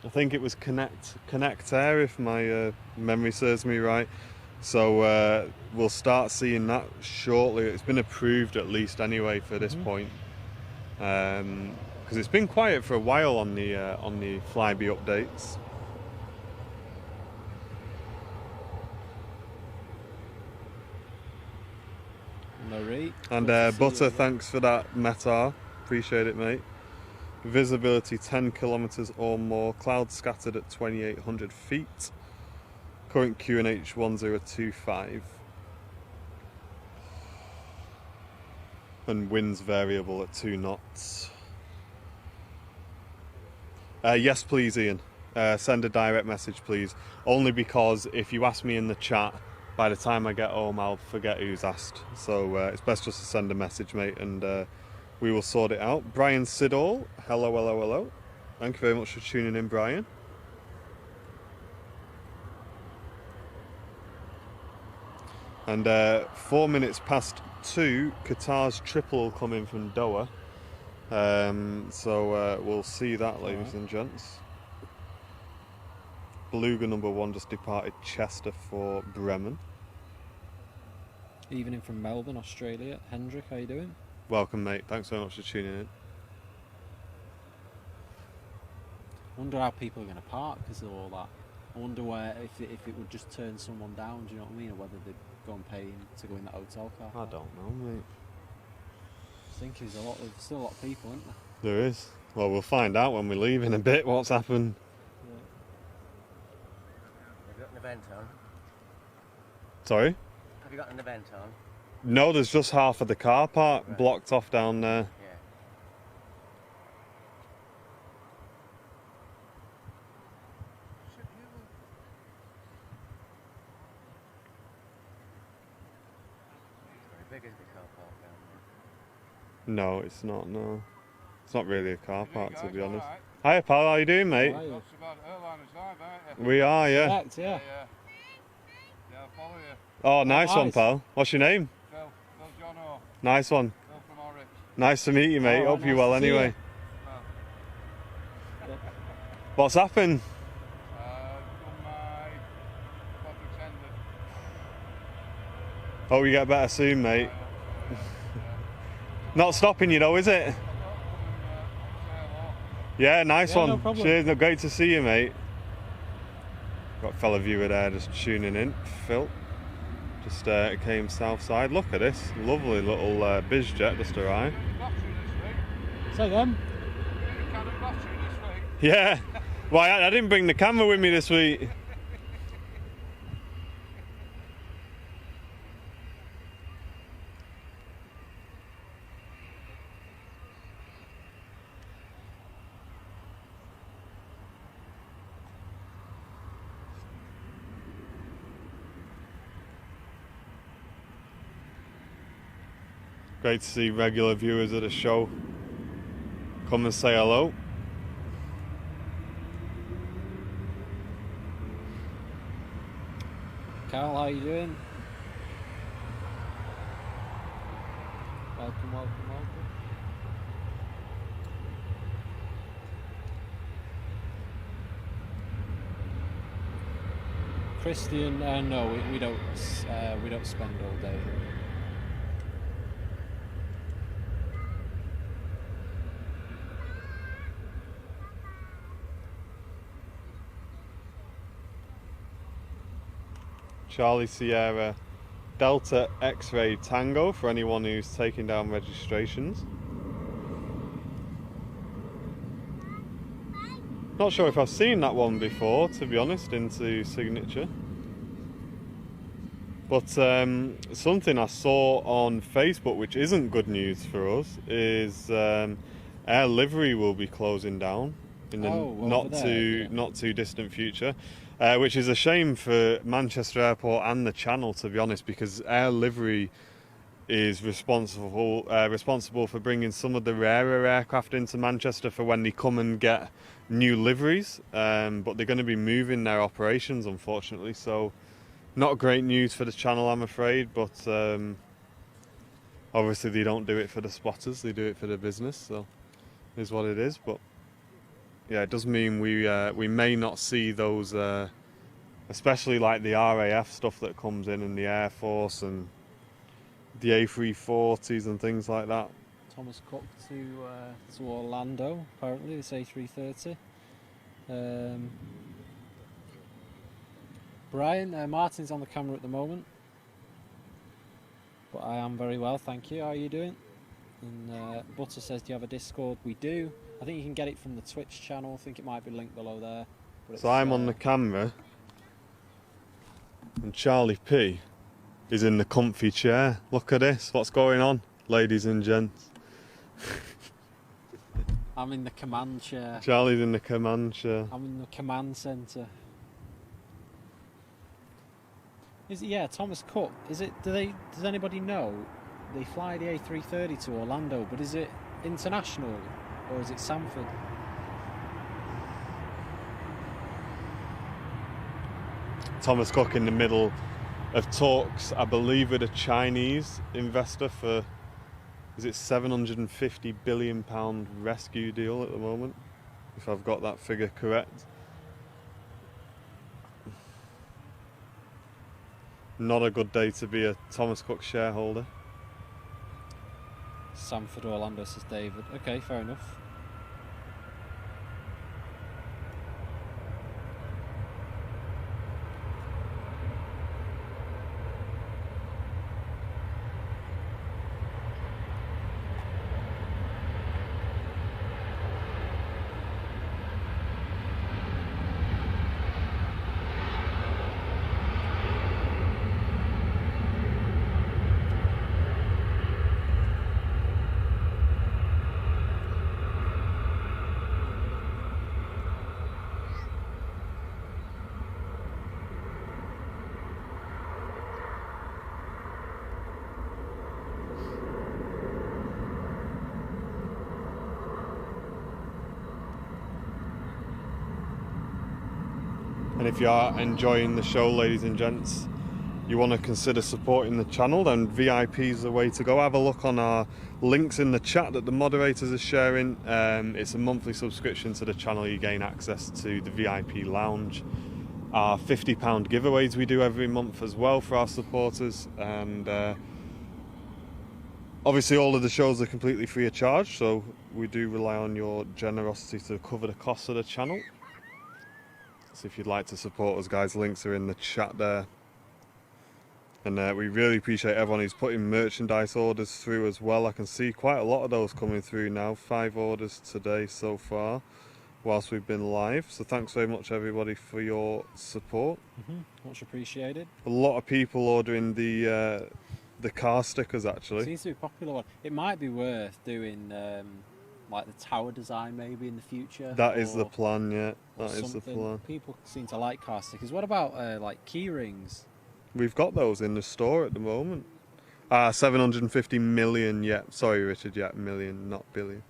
I think it was Connect Air, if my memory serves me right. So we'll start seeing that shortly. It's been approved at least anyway for this point, because it's been quiet for a while on the Flybe updates. Marie. And Butter, thanks for that METAR. Appreciate it, mate. Visibility 10 kilometres or more. Clouds scattered at 2,800 feet. Current QNH 1025. And winds variable at 2 knots. Yes, please, Ian. Send a direct message, please. Only because if you ask me in the chat, by the time I get home, I'll forget who's asked. So it's best just to send a message, mate, and we will sort it out. Brian Siddall, hello, hello, hello. Thank you very much for tuning in, Brian. And 4 minutes past 2, Qatar's triple will come in from Doha. So we'll see that, ladies and gents. Beluga number 1 just departed Chester for Bremen. Evening from Melbourne, Australia. Hendrik, how you doing? Welcome, mate. Thanks very much for tuning in. Wonder how people are going to park because of all that. I wonder where if it would just turn someone down. Do you know what I mean? Or whether they'd go and pay to go in that hotel car. I don't know, mate. I think there's still a lot of people, isn't there? There is. Well, we'll find out when we leave in a bit what's happened. Have you got an event on? Sorry? Have you got an event on? No, there's just half of the car park Right. blocked off down there. Yeah. Very big is the car park down there. No, it's not, no. It's not really a car park, to be honest. Right. Hiya, pal, how you doing, mate? How are you? That's about airliners live, aren't you? We are, yeah. Correct, yeah. Yeah, I'll follow you. Oh, nice one, nice. pal. What's your name? Phil John O. Nice one. Phil from Orwich. Nice to meet you, mate. Alright, Hope you're nice well to see anyway. Well, What's happened? from my project's ended. Hope you get better soon, mate. I hope so, yeah. Not stopping you though, is it? I thought I'd come and say hello. Yeah, nice Yeah, one. no problem. Cheers, no, great to see you, mate. Got a fellow viewer there just tuning in, Phil. Just came south side. Look at this lovely little biz jet just arrived. Battery this week. Say again. You kind of battery this week. Yeah. Well, I didn't bring the camera with me this week. Great to see regular viewers of the show come and say hello. Carl, how you doing? Welcome, welcome, welcome. Christian, no, we don't spend all day here. Charlie Sierra Delta X-Ray Tango for anyone who's taking down registrations. Not sure if I've seen that one before, to be honest, into signature. But something I saw on Facebook, which isn't good news for us, is Air Livery will be closing down in the not too distant future. Which is a shame for Manchester Airport and the Channel, to be honest, because Air Livery is responsible for bringing some of the rarer aircraft into Manchester for when they come and get new liveries. But they're going to be moving their operations, unfortunately. So, not great news for the Channel, I'm afraid. But obviously, they don't do it for the spotters; they do it for the business. So, it is what it is. But yeah, it does mean we may not see those, especially like the RAF stuff that comes in and the Air Force and the A340s and things like that. Thomas Cook to Orlando, apparently, this A330. Brian, Martin's on the camera at the moment. But I am very well, thank you. How are you doing? And Butter says, do you have a Discord? We do. I think you can get it from the Twitch channel. I think it might be linked below there. But So I'm on the camera and Charlie P is in the comfy chair. Look at this, what's going on, ladies and gents? I'm in the command chair. Charlie's in the command chair. I'm in the command centre. Is it, yeah, Thomas Cook. Is it? Does anybody know? They fly the A330 to Orlando, but is it international, or is it Sanford? Thomas Cook in the middle of talks, I believe, with a Chinese investor for, is it £750 billion rescue deal at the moment, if I've got that figure correct. Not a good day to be a Thomas Cook shareholder. Sanford Orlando, says David. Okay, fair enough. And if you are enjoying the show, ladies and gents, you want to consider supporting the channel, then VIP is the way to go. Have a look on our links in the chat that the moderators are sharing. It's a monthly subscription to the channel. You gain access to the VIP lounge, our £50 giveaways we do every month as well for our supporters, and obviously all of the shows are completely free of charge, so we do rely on your generosity to cover the costs of the channel. So if you'd like to support us, guys, links are in the chat there. And we really appreciate everyone who's putting merchandise orders through as well. I can see quite a lot of those coming through now. 5 orders today so far whilst we've been live. So thanks very much, everybody, for your support. Much appreciated. A lot of people ordering the car stickers, actually. Seems to be a popular one. It might be worth doing like the tower design maybe in the future. That is the plan, yeah. That is the something. plan. People seem to like car stickers. What about like key rings? We've got those in the store at the moment. 750 million, yeah. Sorry, Richard, yeah, million, not billion.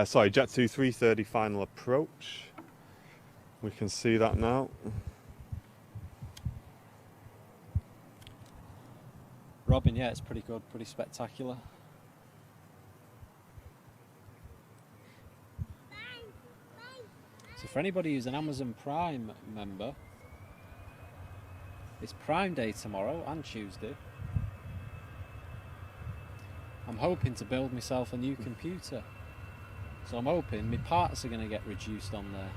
Sorry, Jet 2 330 final approach. We can see that now. Robin, yeah, it's pretty good, pretty spectacular. So for anybody who's an Amazon Prime member, it's Prime Day tomorrow and Tuesday. I'm hoping to build myself a new computer. So I'm hoping my parts are going to get reduced on there.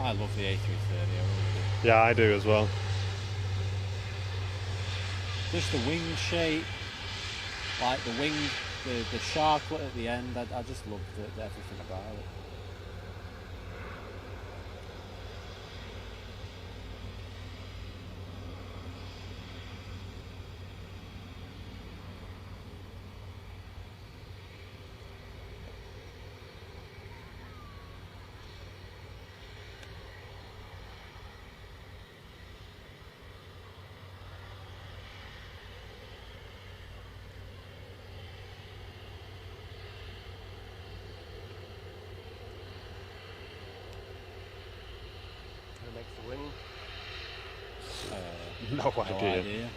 I love the A330, I really do. Yeah, I do as well. Just the wing shape, like the wing, the sharklet at the end, I just love everything about it. No No idea. idea.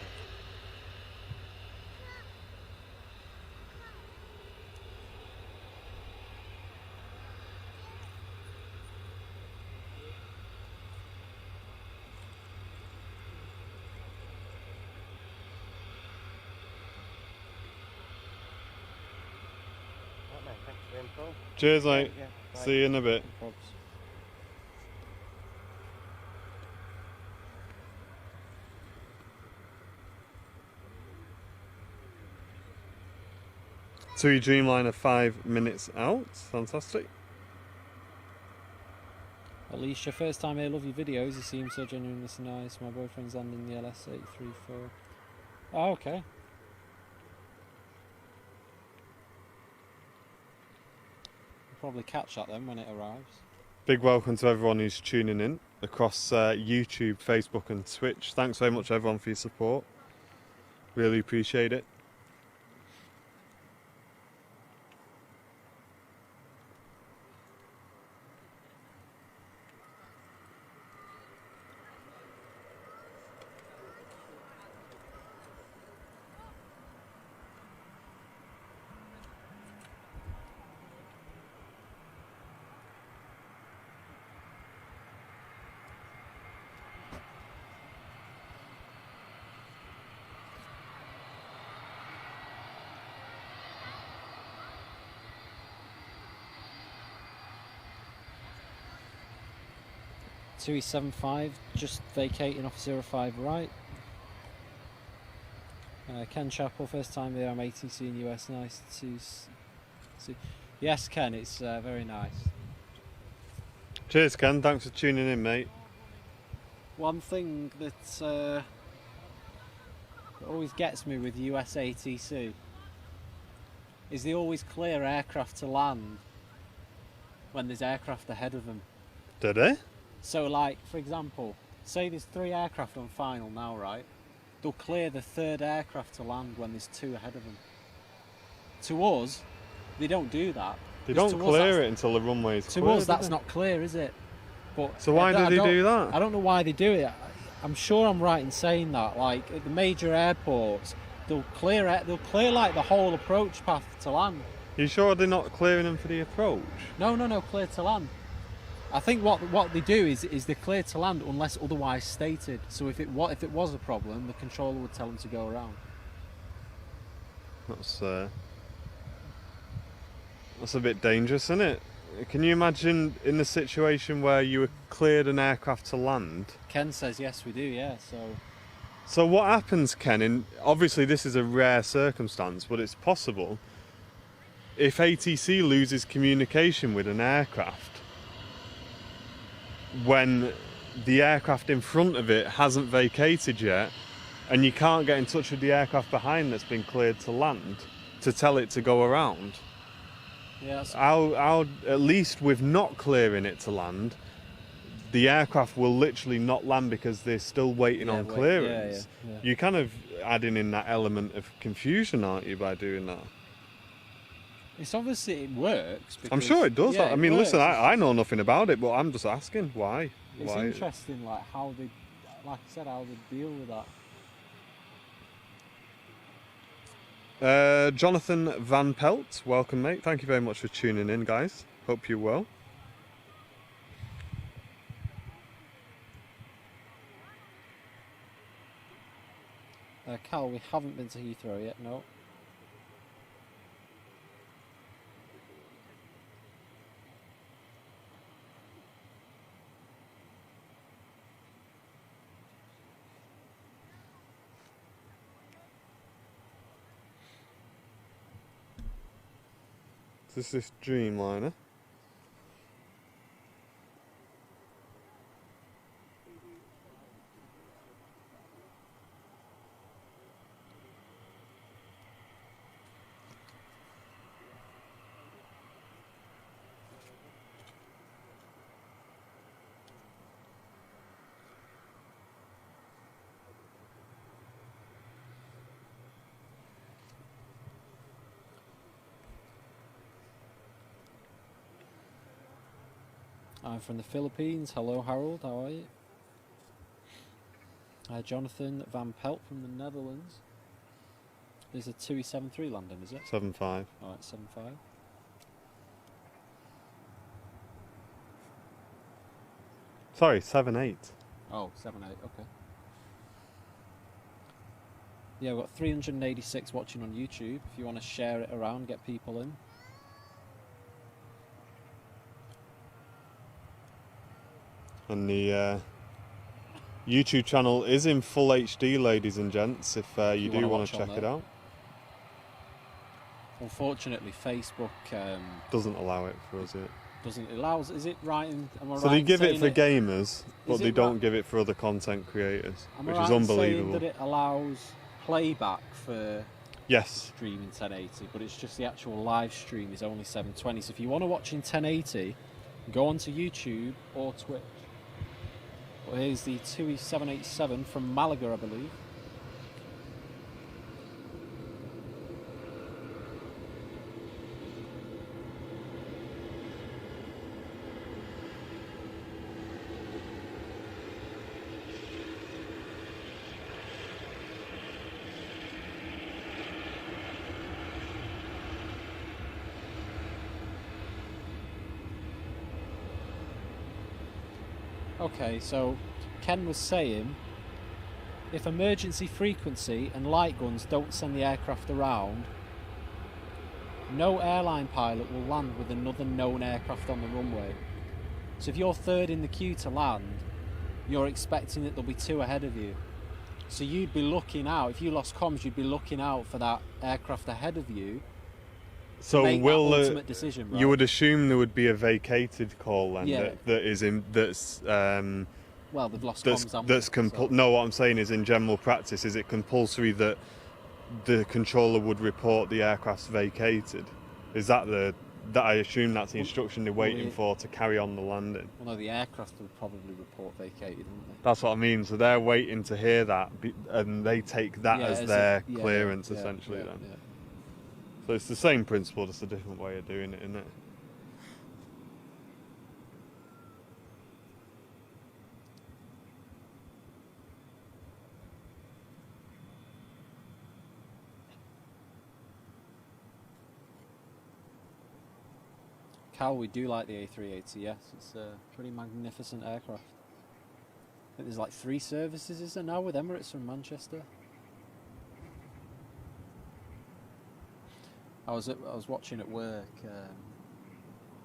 Right, mate, thanks for the info. Cheers, mate. Yeah, bye. See you in a bit. No probs. TUI Dreamliner 5 minutes out. Fantastic. Alicia, first time here, love your videos. You seem so genuinely nice. My boyfriend's landing the LS834. Oh, okay. We'll probably catch that then when it arrives. Big welcome to everyone who's tuning in across YouTube, Facebook and Twitch. Thanks so much everyone for your support. Really appreciate it. TUI75, just vacating off 05 right. Ken Chappell, first time here, I'm ATC in US, nice to see. Yes, Ken, it's very nice. Cheers, Ken. Thanks for tuning in, mate. One thing that always gets me with US ATC is they always clear aircraft to land when there's aircraft ahead of them. Did they? So, like, for example, say there's 3 aircraft on final now, right? They'll clear the 3rd aircraft to land when there's 2 ahead of them. To us, they don't do that. They Because don't to us, clear it until the runway's To clear, us, do that's they? not clear, is it? But So why do they do that? I don't know why they do it. I'm sure I'm right in saying that. Like at the major airports, they'll clear like the whole approach path to land. You sure they're not clearing them for the approach? No, clear to land. I think what they do is they clear to land unless otherwise stated. So if it was a problem, the controller would tell them to go around. That's a bit dangerous, isn't it? Can you imagine in the situation where you were cleared an aircraft to land? Ken says yes, we do. Yeah. So what happens, Ken? And obviously this is a rare circumstance, but it's possible. If ATC loses communication with an aircraft when the aircraft in front of it hasn't vacated yet, and you can't get in touch with the aircraft behind that's been cleared to land to tell it to go around, Yeah. how at least with not clearing it to land, the aircraft will literally not land because they're still waiting on clearance. Yeah. You're kind of adding in that element of confusion, aren't you, by doing that? It's obviously it works. Because, I'm sure it does. Yeah, I mean, it works. listen, I know nothing about it, but I'm just asking why. It's Why? interesting, like how they, like I said, how they deal with that. Jonathan Van Pelt, welcome, mate. Thank you very much for tuning in, guys. Hope you're well. Cal, we haven't been to Heathrow yet, no. Is this Dreamliner? I'm from the Philippines. Hello, Harold. How are you? Jonathan Van Pelt from the Netherlands. There's a 273 landing, is it? 7.5. Alright, 7.5. Sorry, 7.8. Oh, 7.8, okay. Yeah, we've got 386 watching on YouTube. If you want to share it around, get people in. And the YouTube channel is in full HD, ladies and gents, if you do want to check it out. Unfortunately, Facebook Doesn't allow it for us yet. doesn't allow. Is it right? Am I So right they in give it saying for gamers, but Is they it don't right- give it for other content creators, Am I which right is in saying unbelievable. that it allows playback for Yes. streaming 1080, but it's just the actual live stream is only 720. So if you want to watch in 1080, go onto YouTube or Twitch. Well, here's the 2E787 from Malaga, I believe. Okay, so Ken was saying if emergency frequency and light guns don't send the aircraft around, no airline pilot will land with another known aircraft on the runway. So if you're third in the queue to land, you're expecting that there'll be two ahead of you. So you'd be looking out, if you lost comms, you'd be looking out for that aircraft ahead of you to So make will that ultimate decision, right? you would assume there would be a vacated call then Yeah. that is in that's Well, they've lost that's comms, haven't that's they? So- No, what I'm saying is in general practice, is it compulsory that the controller would report the aircraft's vacated? Is that I assume that's the instruction they're waiting it- for to carry on the landing? Well, no, the aircraft would probably report vacated, wouldn't they? That's what I mean. So they're waiting to hear that, and they take that Yeah, as as their it- yeah, clearance yeah, essentially. yeah, Then, yeah. so it's the same principle, just a different way of doing it, isn't it? Cal, we do like the A380, yes. It's a pretty magnificent aircraft. I think there's like 3 services, is there now, with Emirates from Manchester? I was watching at work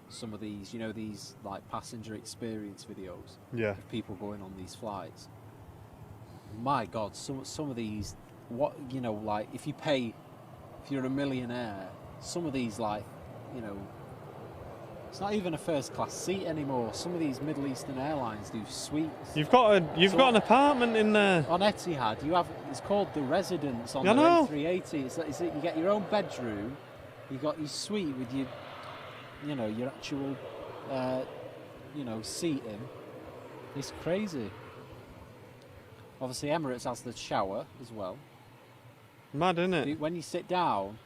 some of these, you know, these like passenger experience videos Yeah. of people going on these flights. My God, some of these, what, you know, like if you're a millionaire, some of these, like, you know, it's not even a first class seat anymore. Some of these Middle Eastern airlines do suites. You've got an apartment in there. On Etihad, you have, it's called the Residence on I the know. A380. It's you get your own bedroom, you got your suite with your, you know, your actual, you know, seating. It's crazy. Obviously, Emirates has the shower as well. Mad, isn't it? When you sit down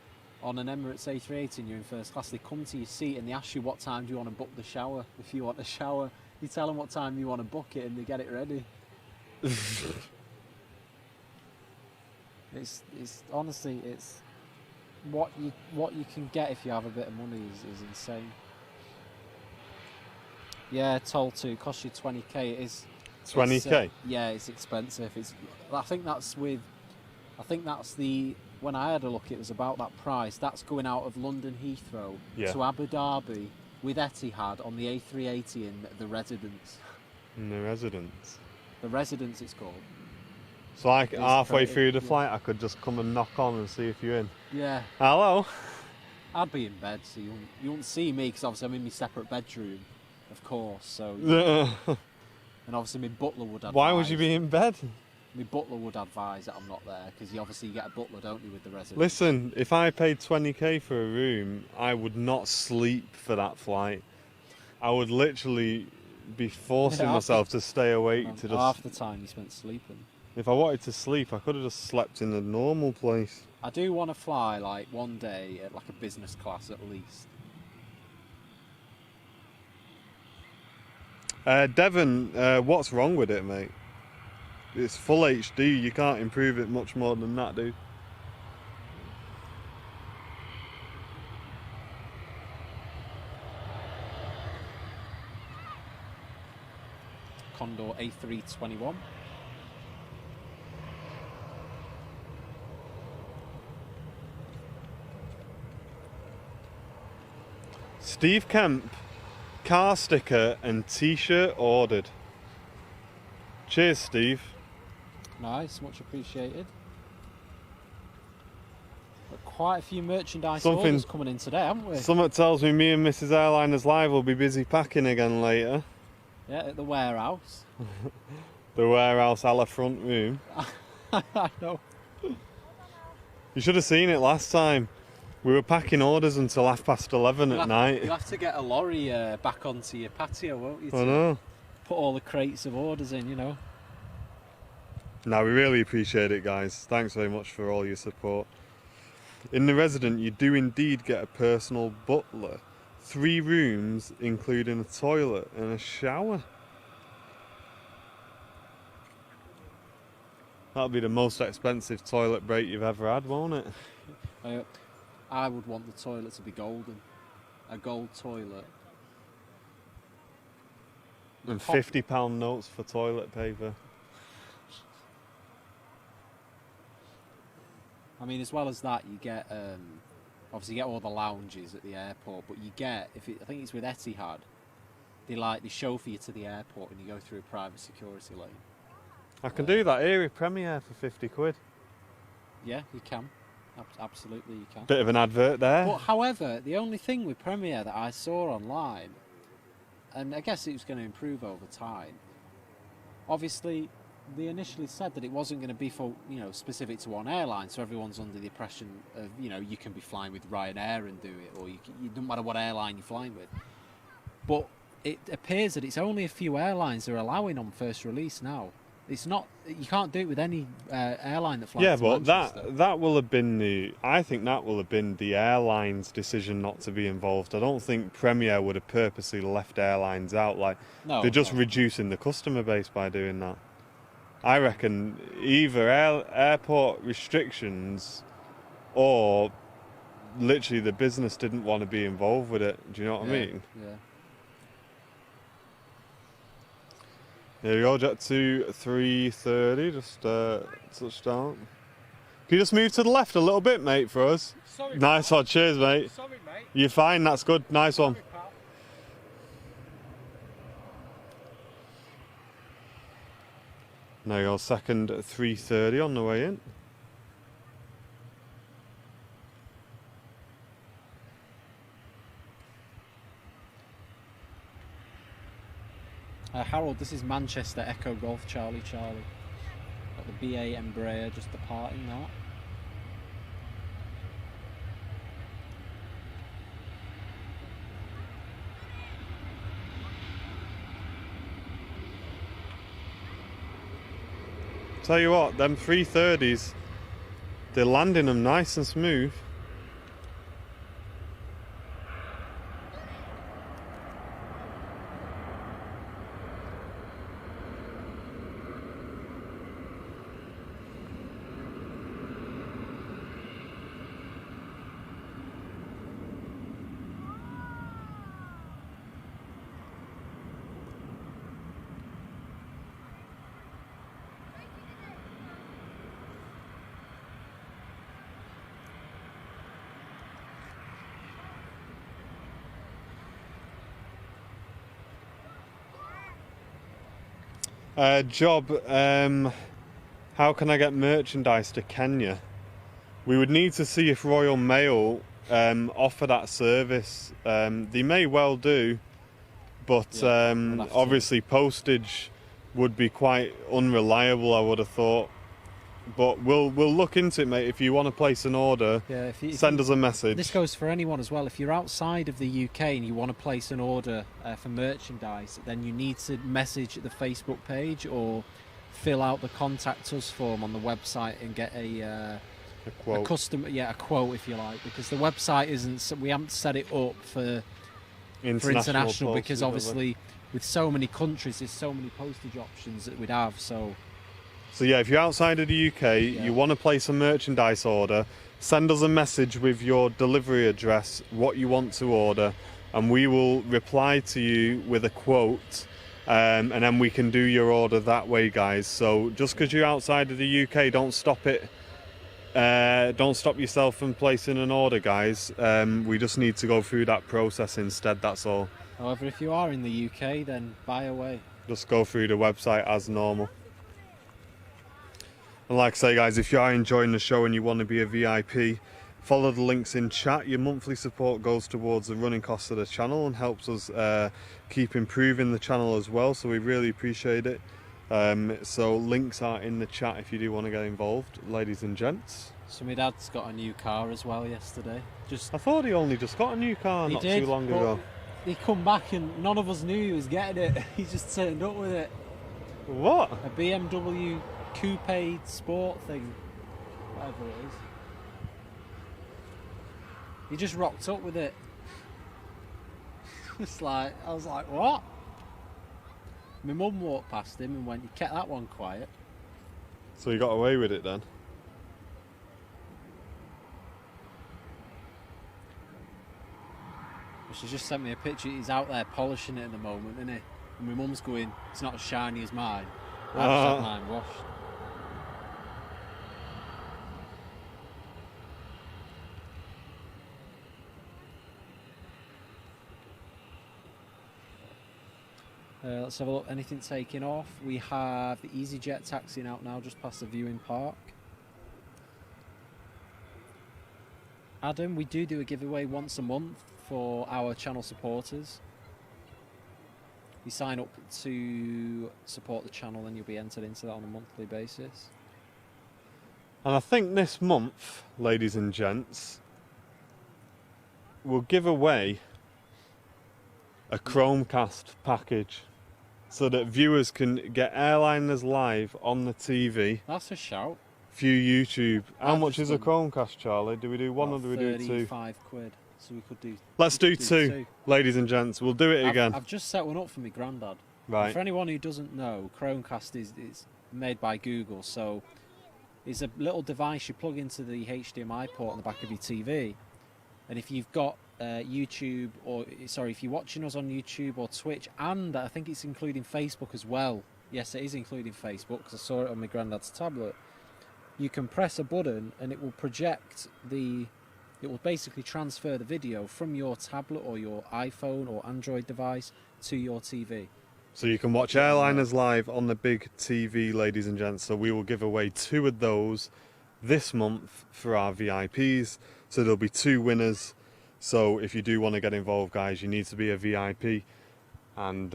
on an Emirates A380 and you're in first class, they come to your seat and they ask you what time do you want to book the shower. If you want a shower, you tell them what time you want to book it and they get it ready. It's honestly, it's what you can get if you have a bit of money is insane. Yeah, toll to cost you 20k. It is 20k. yeah, it's expensive. I think that's the, when I had a look, it was about that price. That's going out of London Heathrow Yeah. to Abu Dhabi with Etihad on the A380 in the Residence. In the Residence. The Residence, it's called. So It's halfway very- through the yeah. flight, I could just come and knock on and see if you're in. Yeah, Hello. I'd be in bed, so you won't see me because obviously I'm in my separate bedroom, of course. So, and obviously my butler would advise. Why would you be in bed? My butler would advise that I'm not there because you obviously get a butler, don't you, with the Residence? Listen, if I paid 20k for a room, I would not sleep for that flight. I would literally be forcing Yeah, myself to stay awake to just. half the time you spent sleeping. If I wanted to sleep, I could have just slept in a normal place. I do want to fly like one day at like a business class at least. Devon, what's wrong with it, mate? It's full HD, you can't improve it much more than that, dude. Condor A321. Steve Kemp, car sticker and t-shirt ordered. Cheers, Steve. Nice, much appreciated. Got quite a few merchandise Something- orders coming in today, haven't we? Something tells me and Mrs. Airliners Live will be busy packing again later. Yeah, at the warehouse. The warehouse a la front room. I know. You should have seen it last time. We were packing orders until 11:30 at night. You'll have to get a lorry back onto your patio, won't you? I To know. put all the crates of orders in, you know. No, we really appreciate it, guys. Thanks very much for all your support. In the resident, you do indeed get a personal butler. 3 rooms, including a toilet and a shower. That'll be the most expensive toilet break you've ever had, won't it? I would want the toilet to be golden. A gold toilet. And £50 notes for toilet paper. I mean, as well as that, you get obviously you get all the lounges at the airport, but you get I think it's with Etihad, they chauffeur you to the airport and you go through a private security lane. I can do that here at Premier for 50 quid. Yeah, you can. Absolutely, you can. Bit of an advert there. But however, the only thing with Premier that I saw online, and I guess it was going to improve over time. Obviously, they initially said that it wasn't going to be for specific to one airline, so everyone's under the impression of you can be flying with Ryanair and do it, or it doesn't matter what airline you're flying with. But it appears that it's only a few airlines that are allowing on first release now. It's not. You can't do it with any airline that flies. Yeah, to but Manchester. that will have been I think that will have been the airline's decision not to be involved. I don't think Premier would have purposely left airlines out. No, they're just no. reducing the customer base by doing that. I reckon either airport restrictions or literally the business didn't want to be involved with it. Do you know what I mean? Yeah. Here you go, jet 330, just touched down. Can you just move to the left a little bit, mate, for us? Sorry, Nice one, cheers, mate. Sorry, mate. You're fine, that's good, nice one. Sorry, pal. There you go, second 330 on the way in. Harold, this is Manchester Echo Golf Charlie Charlie. Got the BA Embraer just departing now. Tell you what, them 330s, they're landing them nice and smooth. Job, how can I get merchandise to Kenya? We would need to see if Royal Mail offer that service. They may well do, but Yeah, we'll have to. obviously postage would be quite unreliable, I would have thought. But we'll look into it, mate. If you want to place an order, Yeah, if send you- us a message. This goes for anyone as well. If you're outside of the UK and you want to place an order for merchandise, then you need to message the Facebook page or fill out the contact us form on the website and get a quote. a quote if you like, because the website isn't. We haven't set it up for international postage, because have we? obviously with so many countries, there's so many postage options that we'd have. So So yeah, if you're outside of the UK, you want to place a merchandise order, send us a message with your delivery address, what you want to order, and we will reply to you with a quote, and then we can do your order that way, guys. So just because you're outside of the UK, don't stop it. Don't stop yourself from placing an order, guys. We just need to go through that process instead, that's all. However, if you are in the UK, then buy away. Just go through the website as normal. And like I say, guys, if you are enjoying the show and you want to be a VIP, follow the links in chat. Your monthly support goes towards the running costs of the channel and helps us keep improving the channel as well, so we really appreciate it. So links are in the chat if you do want to get involved, ladies and gents. So my dad's got a new car as well yesterday. I thought he only just got a new car not too long ago. He come back and none of us knew he was getting it. He just turned up with it. What? A BMW coupe sport thing, whatever it is. He just rocked up with it. It's like, I was like, what? My mum walked past him and went, "You kept that one quiet." So you got away with it then? She just sent me a picture. He's out there polishing it at the moment, isn't he? And my mum's going, "It's not as shiny as mine." I've just had mine washed. Let's have a look. Anything taking off? We have the EasyJet taxiing out now, just past the viewing park. Adam, we do a giveaway once a month for our channel supporters. You sign up to support the channel and you'll be entered into that on a monthly basis. And I think this month, ladies and gents, we'll give away a Chromecast package so that viewers can get Airliners live on the TV. That's a shout. View YouTube. How much is a Chromecast, Charlie? Do we do one or do we do two? 35 quid. So we could do. Let's do two, ladies and gents. We'll do it again. I've just set one up for my granddad. Right. For anyone who doesn't know, Chromecast is made by Google. So it's a little device you plug into the HDMI port on the back of your TV. And if you've got YouTube, if you're watching us on YouTube or Twitch, and I think it's including Facebook as well. Yes, it is including Facebook because I saw it on my granddad's tablet. You can press a button and it will project it will basically transfer the video from your tablet or your iPhone or Android device to your TV. So you can watch Airliners live on the big TV, ladies and gents. So we will give away 2 of those this month for our VIPs. So there'll be 2 winners. So if you do want to get involved, guys, you need to be a VIP. And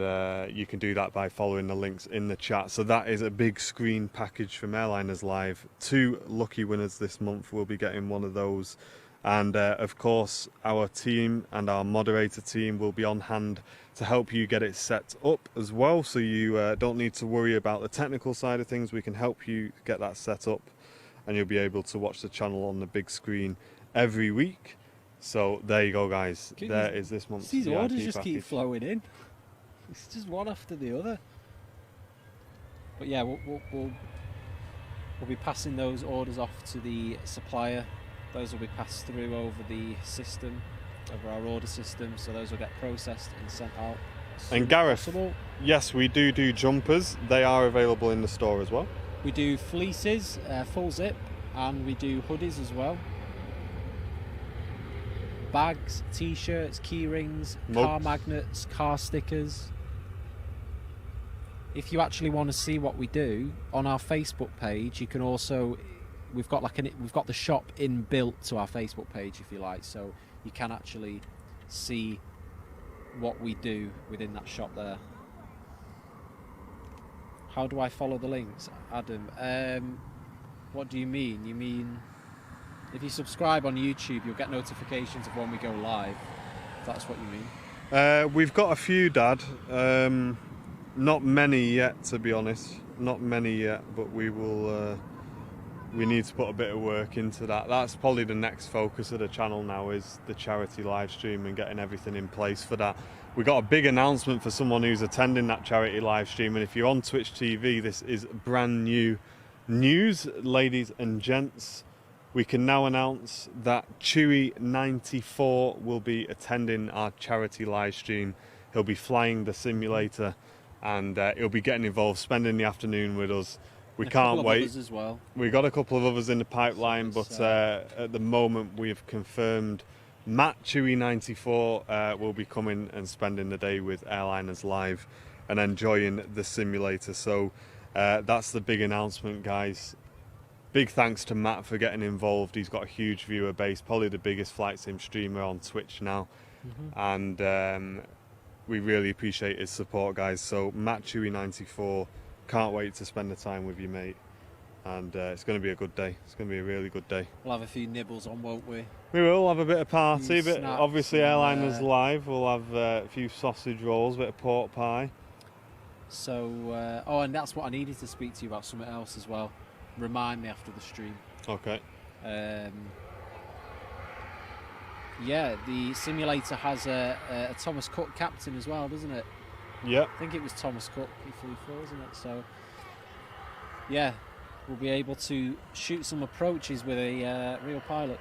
you can do that by following the links in the chat. So that is a big screen package from Airliners Live. 2 lucky winners this month will be getting one of those. And of course, our team and our moderator team will be on hand to help you get it set up as well. So you don't need to worry about the technical side of things. We can help you get that set up. And you'll be able to watch the channel on the big screen every week. So there you go, guys. There is this month's These VIP orders just package. keep flowing in. It's just one after the other. But yeah, we'll be passing those orders off to the supplier. Those will be passed through over the system, over our order system. So those will get processed and sent out. And Gareth, yes, we do jumpers. They are available in the store as well. We do fleeces, full zip, and we do hoodies as well. Bags, t-shirts, key rings, car magnets, car stickers. If you actually want to see what we do on our Facebook page, you can also we've got the shop inbuilt to our Facebook page, if you like, so you can actually see what we do within that shop there. How do I follow the links, Adam? What do you mean? You mean if you subscribe on YouTube, you'll get notifications of when we go live. If that's what you mean. We've got a few, Dad. Not many yet, to be honest. Not many yet, but we will. We need to put a bit of work into that. That's probably the next focus of the channel now, is the charity live stream and getting everything in place for that. We got a big announcement for someone who's attending that charity live stream, and if you're on Twitch TV, this is brand new news, ladies and gents. We can now announce that Chewy94 will be attending our charity live stream. He'll be flying the simulator and he'll be getting involved, spending the afternoon with us. We And a couple can't of wait. others as well. We got a couple of others in the pipeline, So but it's, at the moment we've confirmed Matt Chewy94 will be coming and spending the day with Airliners Live and enjoying the simulator. So that's the big announcement, guys. Big thanks to Matt for getting involved. He's got a huge viewer base, probably the biggest flight sim streamer on Twitch now. And we really appreciate his support, guys. So Matt Chewy94, can't wait to spend the time with you, mate. And it's going to be a good day. It's going to be a really good day. We'll have a few nibbles on, won't we? We will have a bit of party, Few but snacks obviously and, Airliners Live. We'll have a few sausage rolls, a bit of pork pie. So, oh, and that's what I needed to speak to you about, something else as well. Remind me after the stream. Okay. Yeah, the simulator has a Thomas Cook captain as well, doesn't it? Yep. I think it was Thomas Cook who flew for, isn't it? So, yeah, we'll be able to shoot some approaches with a real pilot.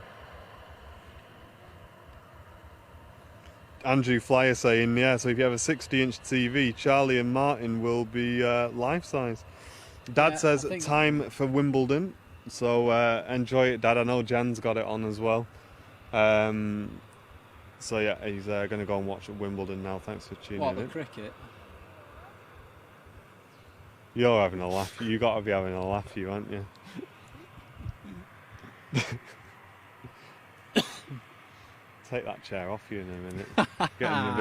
Andrew Flyer saying, yeah, so if you have a 60-inch TV, Charlie and Martin will be life-size. Dad Yeah, says I think- time for Wimbledon, so enjoy it, Dad. I know Jan's got it on as well. So yeah, he's going to go and watch Wimbledon now. Thanks for tuning What, the in. cricket? You're having a laugh. You got to be having a laugh, you, aren't you? Take that chair off you in a minute. Getting a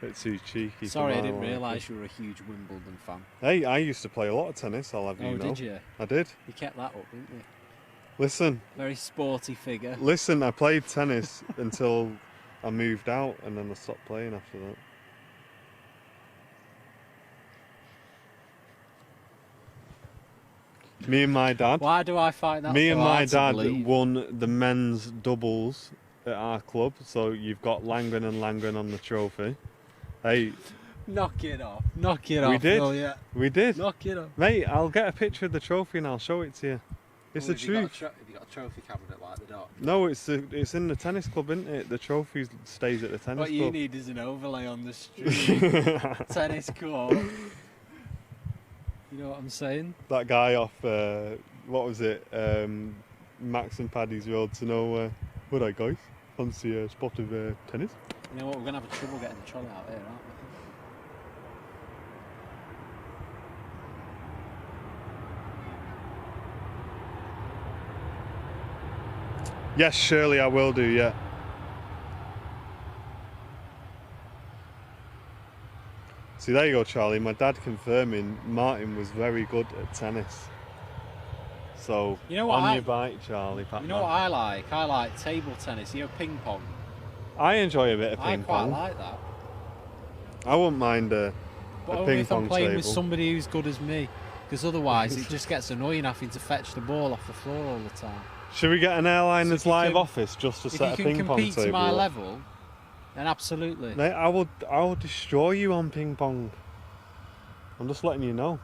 bit too cheeky. for Sorry, I my didn't liking. realise you were a huge Wimbledon fan. Hey, I used to play a lot of tennis. I'll have you Oh, know. did you? I did. You kept that up, didn't you? Listen, Very sporty figure. I played tennis until I moved out, and then I stopped playing after that. Me and my dad. Why do I find that Me so and my hard to dad believe? won the men's doubles at our club, so you've got Langren and Langren on the trophy. Hey, Knock it off. Knock it We off. did. Will ya? we did. Knock it off. Mate, I'll get a picture of the trophy and I'll show it to you. It's the Have you got a truth. have you got a trophy cabinet like the dock? No, it's in the tennis club, isn't it? The trophy stays at the tennis What you club. need is an overlay on the street. Tennis court. You know what I'm saying? That guy off, what was it? Max and Paddy's Road to know. What I guys? Fancy a spot of tennis? You know what? We're gonna have trouble getting the trolley out here, aren't we? Yes, surely I will do. Yeah. See, there you go, Charlie. My dad confirming Martin was very good at tennis. So You know what on I- your bike, Charlie. You know what I like? I like table tennis. You know, ping pong. I enjoy a bit of I ping quite pong. like that. I wouldn't mind a But A only ping if I'm pong playing with table. somebody who's good as me. Because otherwise it just gets annoying having to fetch the ball off the floor all the time. Should we get an Airliners So if you Live can- office just to If set you a can ping pong compete table? to my up? level, then absolutely. Mate, I will destroy you on ping pong. I'm just letting you know.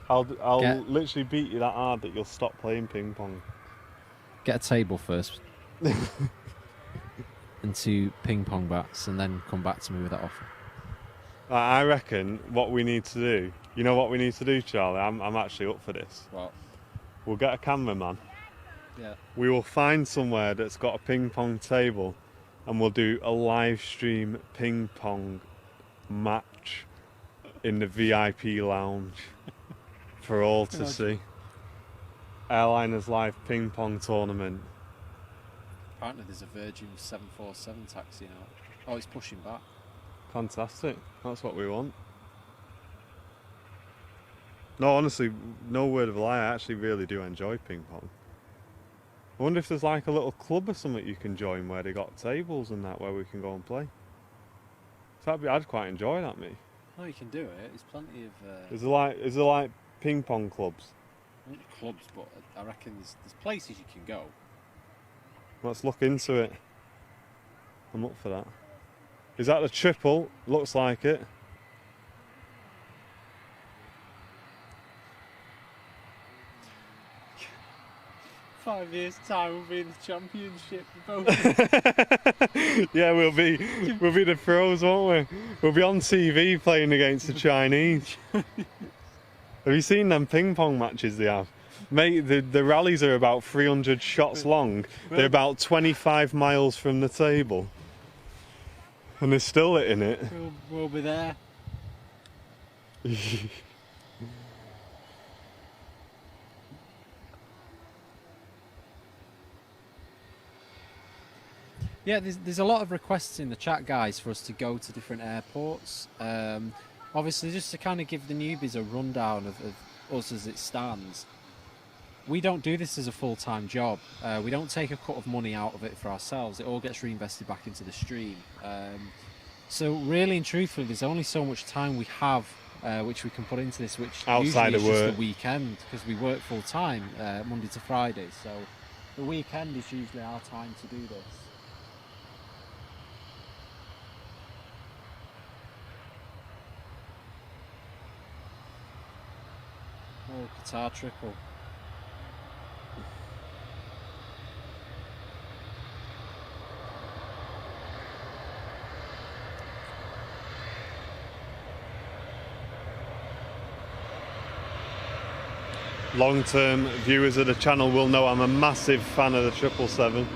I'll Get- literally beat you that hard that you'll stop playing ping pong. Get a table first. And 2 ping pong bats, and then come back to me with that offer. I reckon what we need to do. You know what we need to do, Charlie? I'm actually up for this. What? We'll get a cameraman. Yeah. We will find somewhere that's got a ping pong table, and we'll do a live stream ping pong match in the VIP lounge for all to see. Airliners Live ping pong tournament. Apparently there's a Virgin 747 taxi now. Oh, it's pushing back. Fantastic. That's what we want. No, honestly, no word of a lie. I actually really do enjoy ping pong. I wonder if there's like a little club or something you can join where they got tables and that where we can go and play. So I'd quite enjoy that, me. Oh, you can do it. There's plenty of Is there like ping pong clubs? not clubs, but I reckon there's places you can go. Let's look into it. I'm up for that. Is that the triple? Looks like it. 5 years' time, we'll be in the championship. Both. Yeah, we'll be the pros, won't we? We'll be on TV playing against the Chinese. Have you seen them ping pong matches they have? Mate, the rallies are about 300 shots long. They're about 25 miles from the table. And they're still hitting it. We'll be there. Yeah, there's a lot of requests in the chat, guys, for us to go to different airports. Obviously, just to kind of give the newbies a rundown of us as it stands. We don't do this as a full-time job. We don't take a cut of money out of it for ourselves. It all gets reinvested back into the stream. So really and truthfully, there's only so much time we have which we can put into this, which outside usually of is work. just the weekend, because we work full-time Monday to Friday. So the weekend is usually our time to do this. Oh, Qatar triple. Long-term viewers of the channel will know I'm a massive fan of the 777.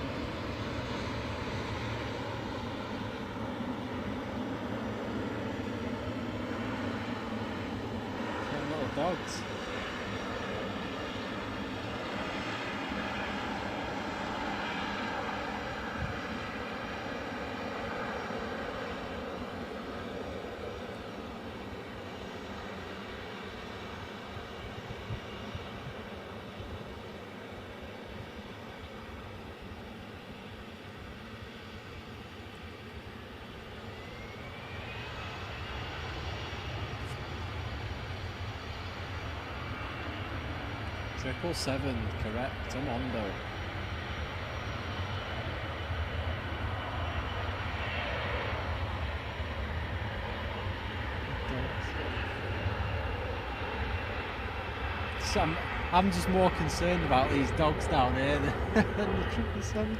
Little dogs. Triple seven, correct. I'm on though. So I'm just more concerned about these dogs down here than the 777.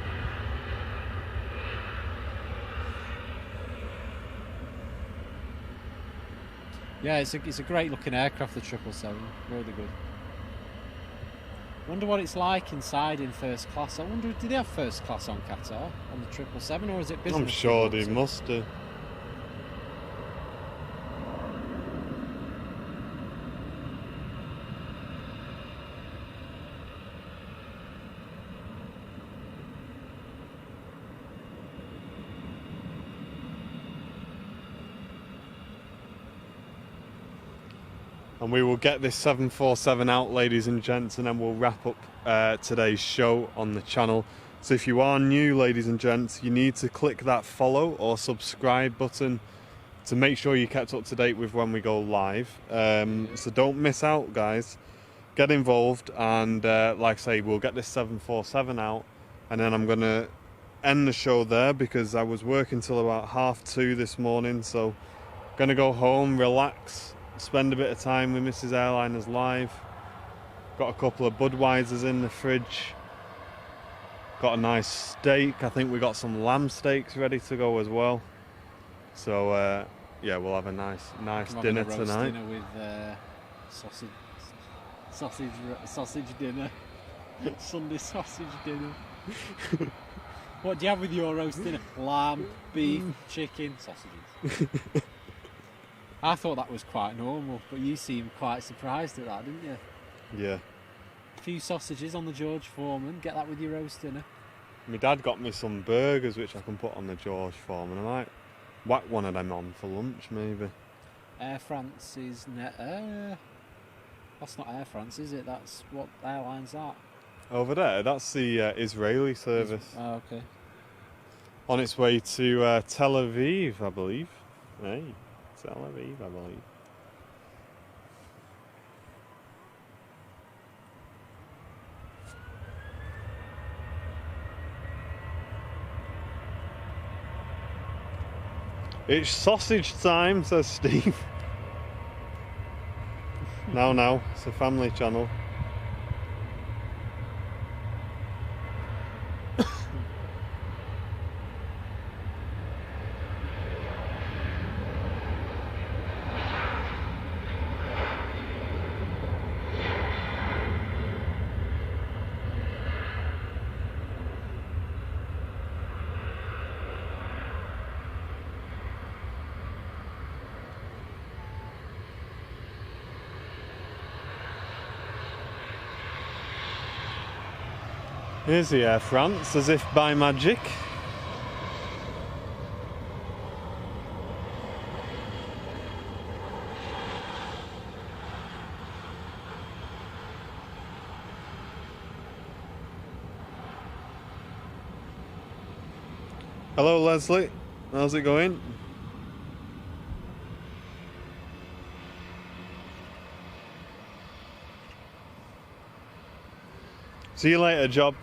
Yeah, it's a great looking aircraft, the 777. Really good. Wonder what it's like inside in first class. I wonder, do they have first class on Qatar on the 777, or is it business? I'm sure they must do. And we will get this 747 out, ladies and gents, and then we'll wrap up today's show on the channel. So if you are new, ladies and gents, you need to click that follow or subscribe button to make sure you're kept up to date with when we go live. So don't miss out, guys. Get involved, and like I say, we'll get this 747 out, and then I'm going to end the show there because I was working till about 2:30 this morning. So going to go home, relax, spend a bit of time with Mrs. Airliners Live. Got a couple of Budweisers in the fridge. Got a nice steak. I think we got some lamb steaks ready to go as well. So yeah, we'll have a nice dinner tonight. Dinner with sausage dinner. Sunday sausage dinner. What do you have with your roast dinner? Lamb, beef, chicken, sausages. I thought that was quite normal, but you seemed quite surprised at that, didn't you? Yeah. A few sausages on the George Foreman, get that with your roast dinner. My dad got me some burgers which I can put on the George Foreman. I might whack one of them on for lunch, maybe. Air France is... that's not Air France, is it? That's what airline's that? Over there, that's the Israeli service. Oh, okay. On its way to Tel Aviv, I believe. Hey, Tel Aviv, I believe. It's sausage time, says Steve. Now, it's a family channel. Here's the Air France, as if by magic. Hello Leslie, how's it going? See you later, Job.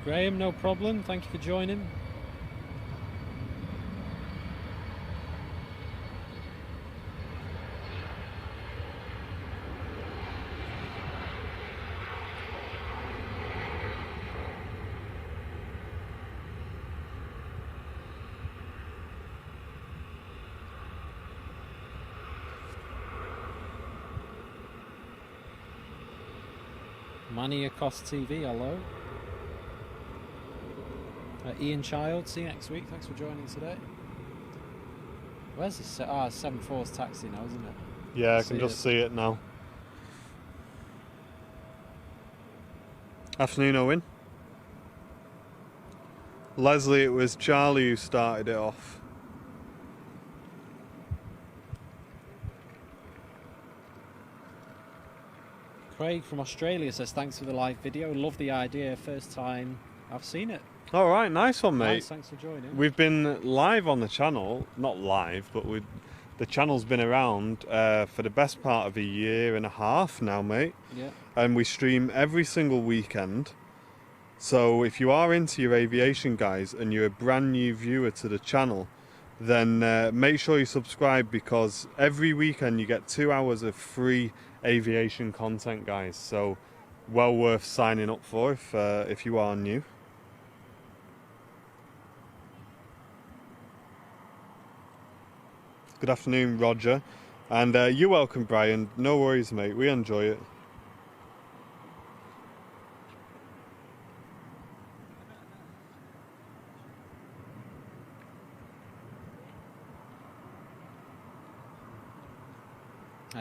Graham, no problem. Thank you for joining. Manny Acost TV, hello. Ian Child, see you next week. Thanks for joining today. Where's this? 7-4's taxi now, isn't it? Yeah, I can just see it now. Afternoon, Owen. Leslie, it was Charlie who started it off. Craig from Australia says, thanks for the live video. Love the idea. First time I've seen it. All right, nice one, mate. Nice, thanks for joining. We've been live on the channel, not live, but the channel's been around for the best part of a year and a half now, mate. Yeah. And we stream every single weekend. So if you are into your aviation, guys, and you're a brand new viewer to the channel, then make sure you subscribe, because every weekend you get 2 hours of free aviation content, guys. So well worth signing up for if you are new. Good afternoon, Roger. And you're welcome, Brian. No worries, mate. We enjoy it.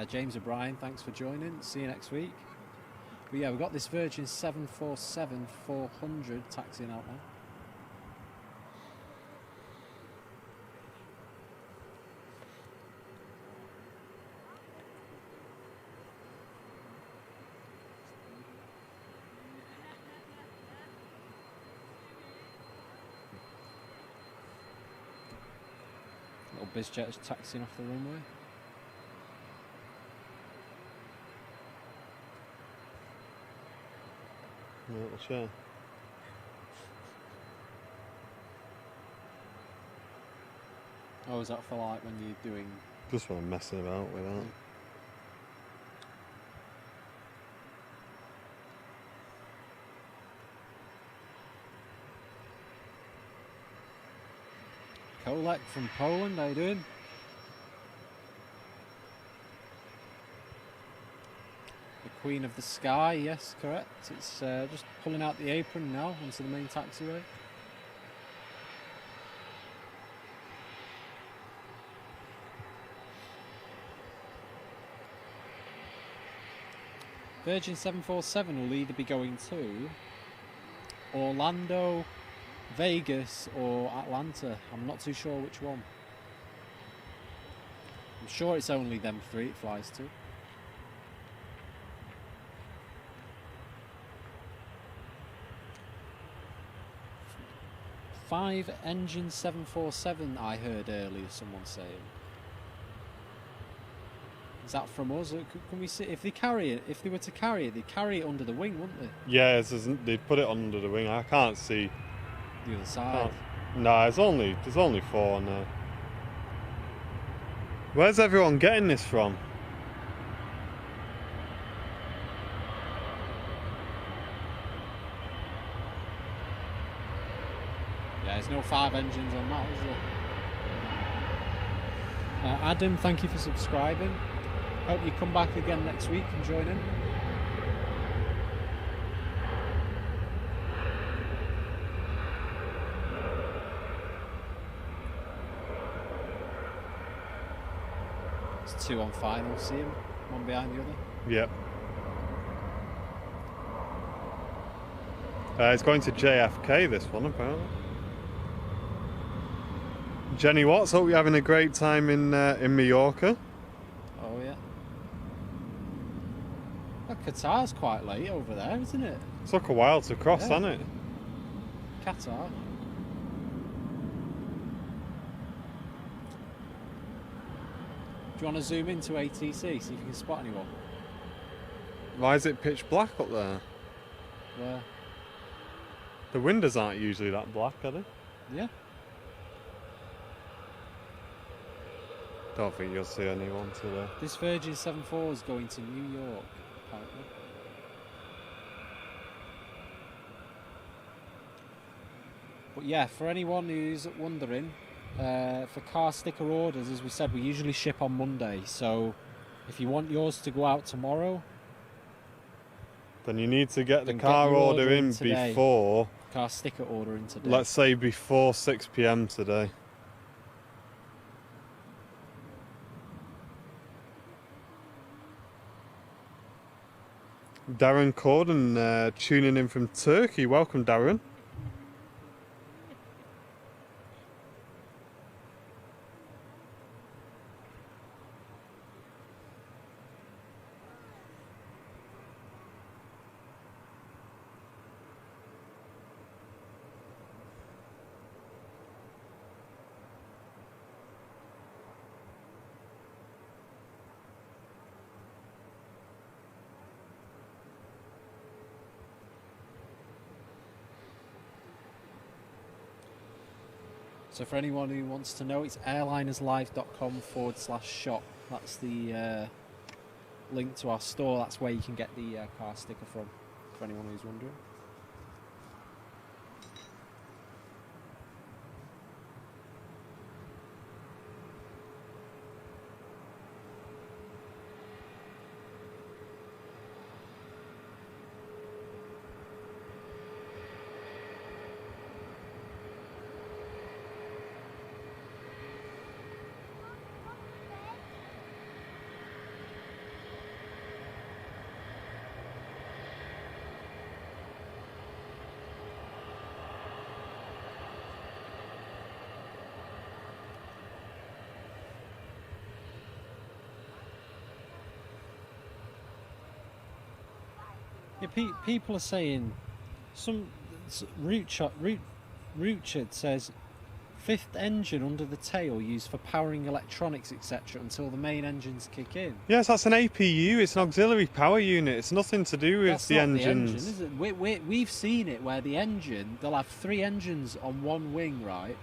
James O'Brien, thanks for joining. See you next week. But yeah, we've got this Virgin 747-400 taxiing out now. Little bizjet is taxiing off the runway. Little chair. Oh, is that for like when you're doing... Just when I'm messing about with that. Kolek from Poland, how you doing? The Queen of the Sky, yes, correct. It's just pulling out the apron now onto the main taxiway. Virgin 747 will either be going to Orlando, Vegas or Atlanta. I'm not too sure which one. I'm sure it's only them three it flies to. Five engine 747 I heard earlier someone saying. Is that from us? Can we see if they carry it? If they were to carry it, they'd carry it under the wing, wouldn't they? Yeah, they'd put it under the wing. I can't see The other side. No, there's only four on there. Where's everyone getting this from? Yeah, there's no 5 engines on that, is there? Adam, thank you for subscribing. Hope you come back again next week and join in. two on final. See them, one behind the other. Yep. It's going to JFK, this one, apparently. Jenny Watts, hope you're having a great time in Mallorca. Oh yeah. Well, Qatar's quite late over there, isn't it? Took a while to cross, Yeah. hasn't it? Qatar. Do you want to zoom into ATC, see if you can spot anyone? Why is it pitch black up there? Where? The windows aren't usually that black, are they? Yeah. Don't think you'll see anyone today. This Virgin 74 is going to New York, apparently. But yeah, for anyone who's wondering, for car sticker orders, as we said, we usually ship on Monday. So if you want yours to go out tomorrow, Then you need to get the Then get car your order order in in today. before, car sticker order in today. let's say before 6 p.m. today. Darren Corden tuning in from Turkey. Welcome, Darren. So for anyone who wants to know, it's airlinerslive.com/shop. That's the link to our store. That's where you can get the car sticker from, for anyone who's wondering. Yeah, people are saying Richard says fifth engine under the tail used for powering electronics, etc., until the main engines kick in. Yes, that's an APU. It's an auxiliary power unit. It's nothing to do with That's the not engines. the engine, is it? We've seen it where the engine, they'll have three engines on one wing, right?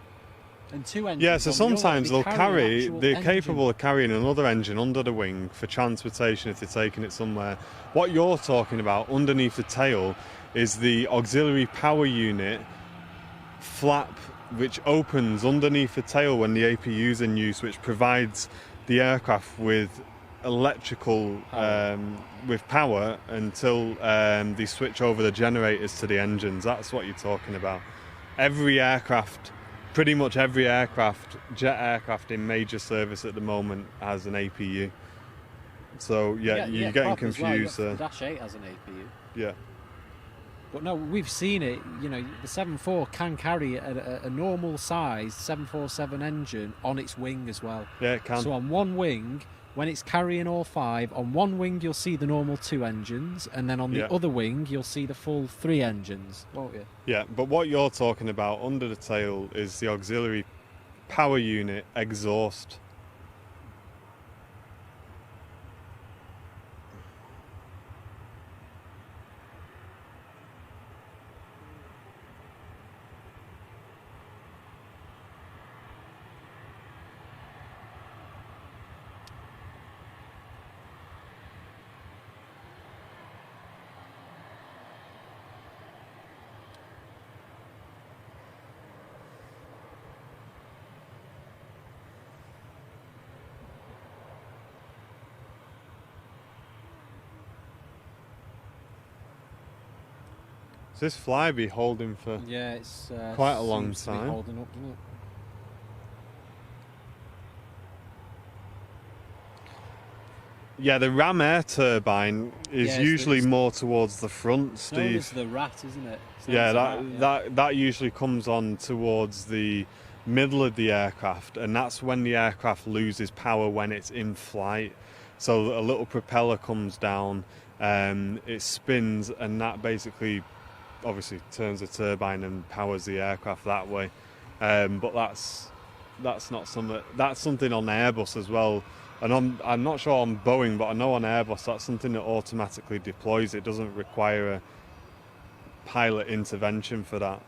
And two engines. Yeah, so on the other. sometimes they'll an carry, actual they're engine. capable of carrying another engine under the wing for transportation if they're taking it somewhere. What you're talking about underneath the tail is the auxiliary power unit flap, which opens underneath the tail when the APU's in use, which provides the aircraft with electrical with power until they switch over the generators to the engines. That's what you're talking about. Every aircraft, pretty much every aircraft, jet aircraft in major service at the moment has an APU. So yeah, you're getting prop as well. confused The there. Dash 8 has an APU. Yeah. But no, we've seen it. You know, the 74 can carry a normal size 747 engine on its wing as well. Yeah, it can. So on one wing, when it's carrying all five, on one wing you'll see the normal two engines, and then on the other wing you'll see the full three engines, won't you? Yeah, but what you're talking about under the tail is the auxiliary power unit exhaust. So this fly be holding for Yeah, it's quite a long seems to be time. holding up, doesn't it? Yeah, the ram air turbine is Yeah, usually it's more towards the front, It's known Steve. as the rat, isn't it? It's known Yeah, as the rat, yeah. that usually comes on towards the middle of the aircraft, and that's when the aircraft loses power when it's in flight. So a little propeller comes down, it spins, and that basically, obviously, turns the turbine and powers the aircraft that way. But that's not something. That's something on Airbus as well. And I'm not sure on Boeing, but I know on Airbus that's something that automatically deploys. It doesn't require a pilot intervention for that.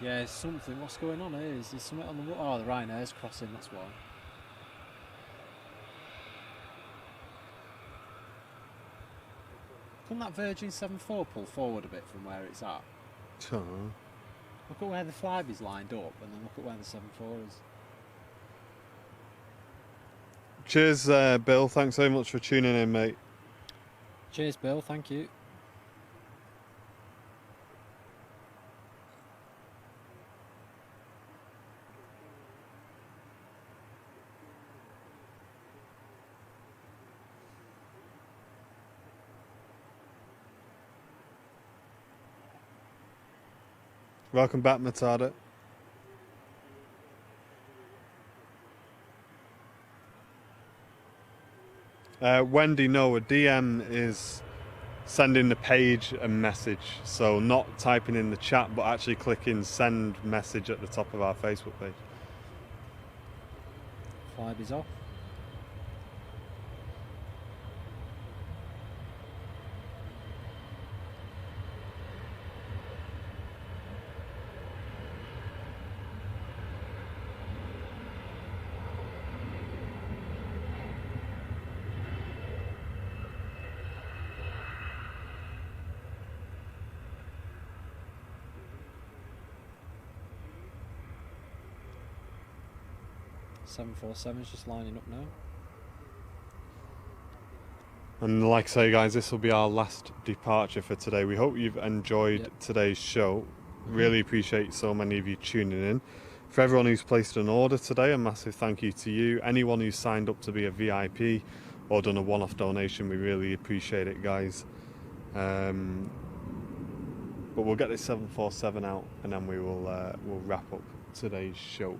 Yeah, it's something. What's going on here? Is there something on the water? Oh, the Ryanair's crossing, that's why. Couldn't that Virgin 7.4 pull forward a bit from where it's at? Look at where the Flyby's lined up, and then look at where the 7.4 is. Cheers, Bill. Thanks so much for tuning in, mate. Cheers, Bill. Thank you. Welcome back, Matada. Wendy, no, a DM is sending the page a message. So not typing in the chat, but actually clicking send message at the top of our Facebook page. Flyby's off. .747's just lining up now. And like I say, guys, this will be our last departure for today. We hope you've enjoyed today's show. Really appreciate so many of you tuning in. For everyone who's placed an order today, a massive thank you to you. Anyone who's signed up to be a VIP or done a one-off donation, we really appreciate it, guys. But we'll get this 747 out, and then we'll wrap up today's show.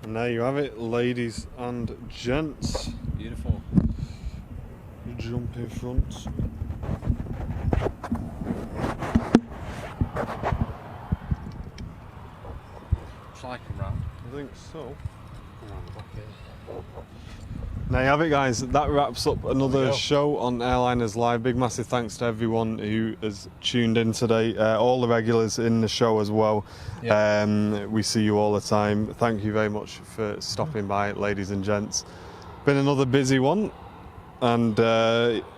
And there you have it, ladies and gents. Beautiful. Jump in front. Looks like a rat. I think so. Around the back here. There you have it, guys. That wraps up another go. show on Airliners Live. Big massive thanks to everyone who has tuned in today. All the regulars in the show as well. We see you all the time. Thank you very much for stopping by, ladies and gents. Been another busy one. And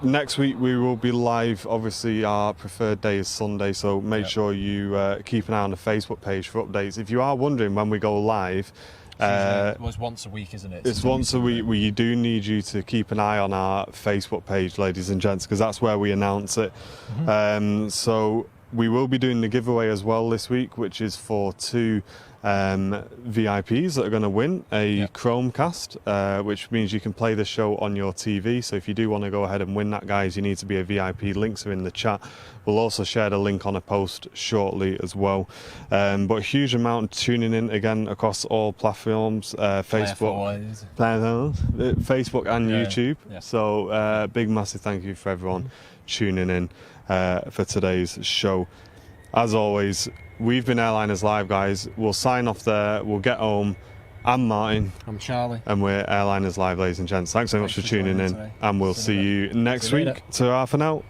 next week we will be live. Obviously, our preferred day is Sunday, so make sure you keep an eye on the Facebook page for updates. If you are wondering when we go live, It was once a week, isn't it? it's once a week. We do need you to keep an eye on our Facebook page, ladies and gents, because that's where we announce it. So we will be doing the giveaway as well this week, which is for 2 VIPs that are going to win a Chromecast, which means you can play the show on your TV. So if you do want to go ahead and win that, guys, you need to be a VIP. Links are in the chat. We'll also share the link on a post shortly as well. But a huge amount tuning in again across all platforms, Facebook and YouTube. So big massive thank you for everyone tuning in for today's show. As always, we've been Airliners Live, guys. We'll sign off there. We'll get home. I'm Martin. I'm Charlie. And we're Airliners Live, ladies and gents. Thanks so much for tuning in. today. And we'll see you next week. Ta-ra for now.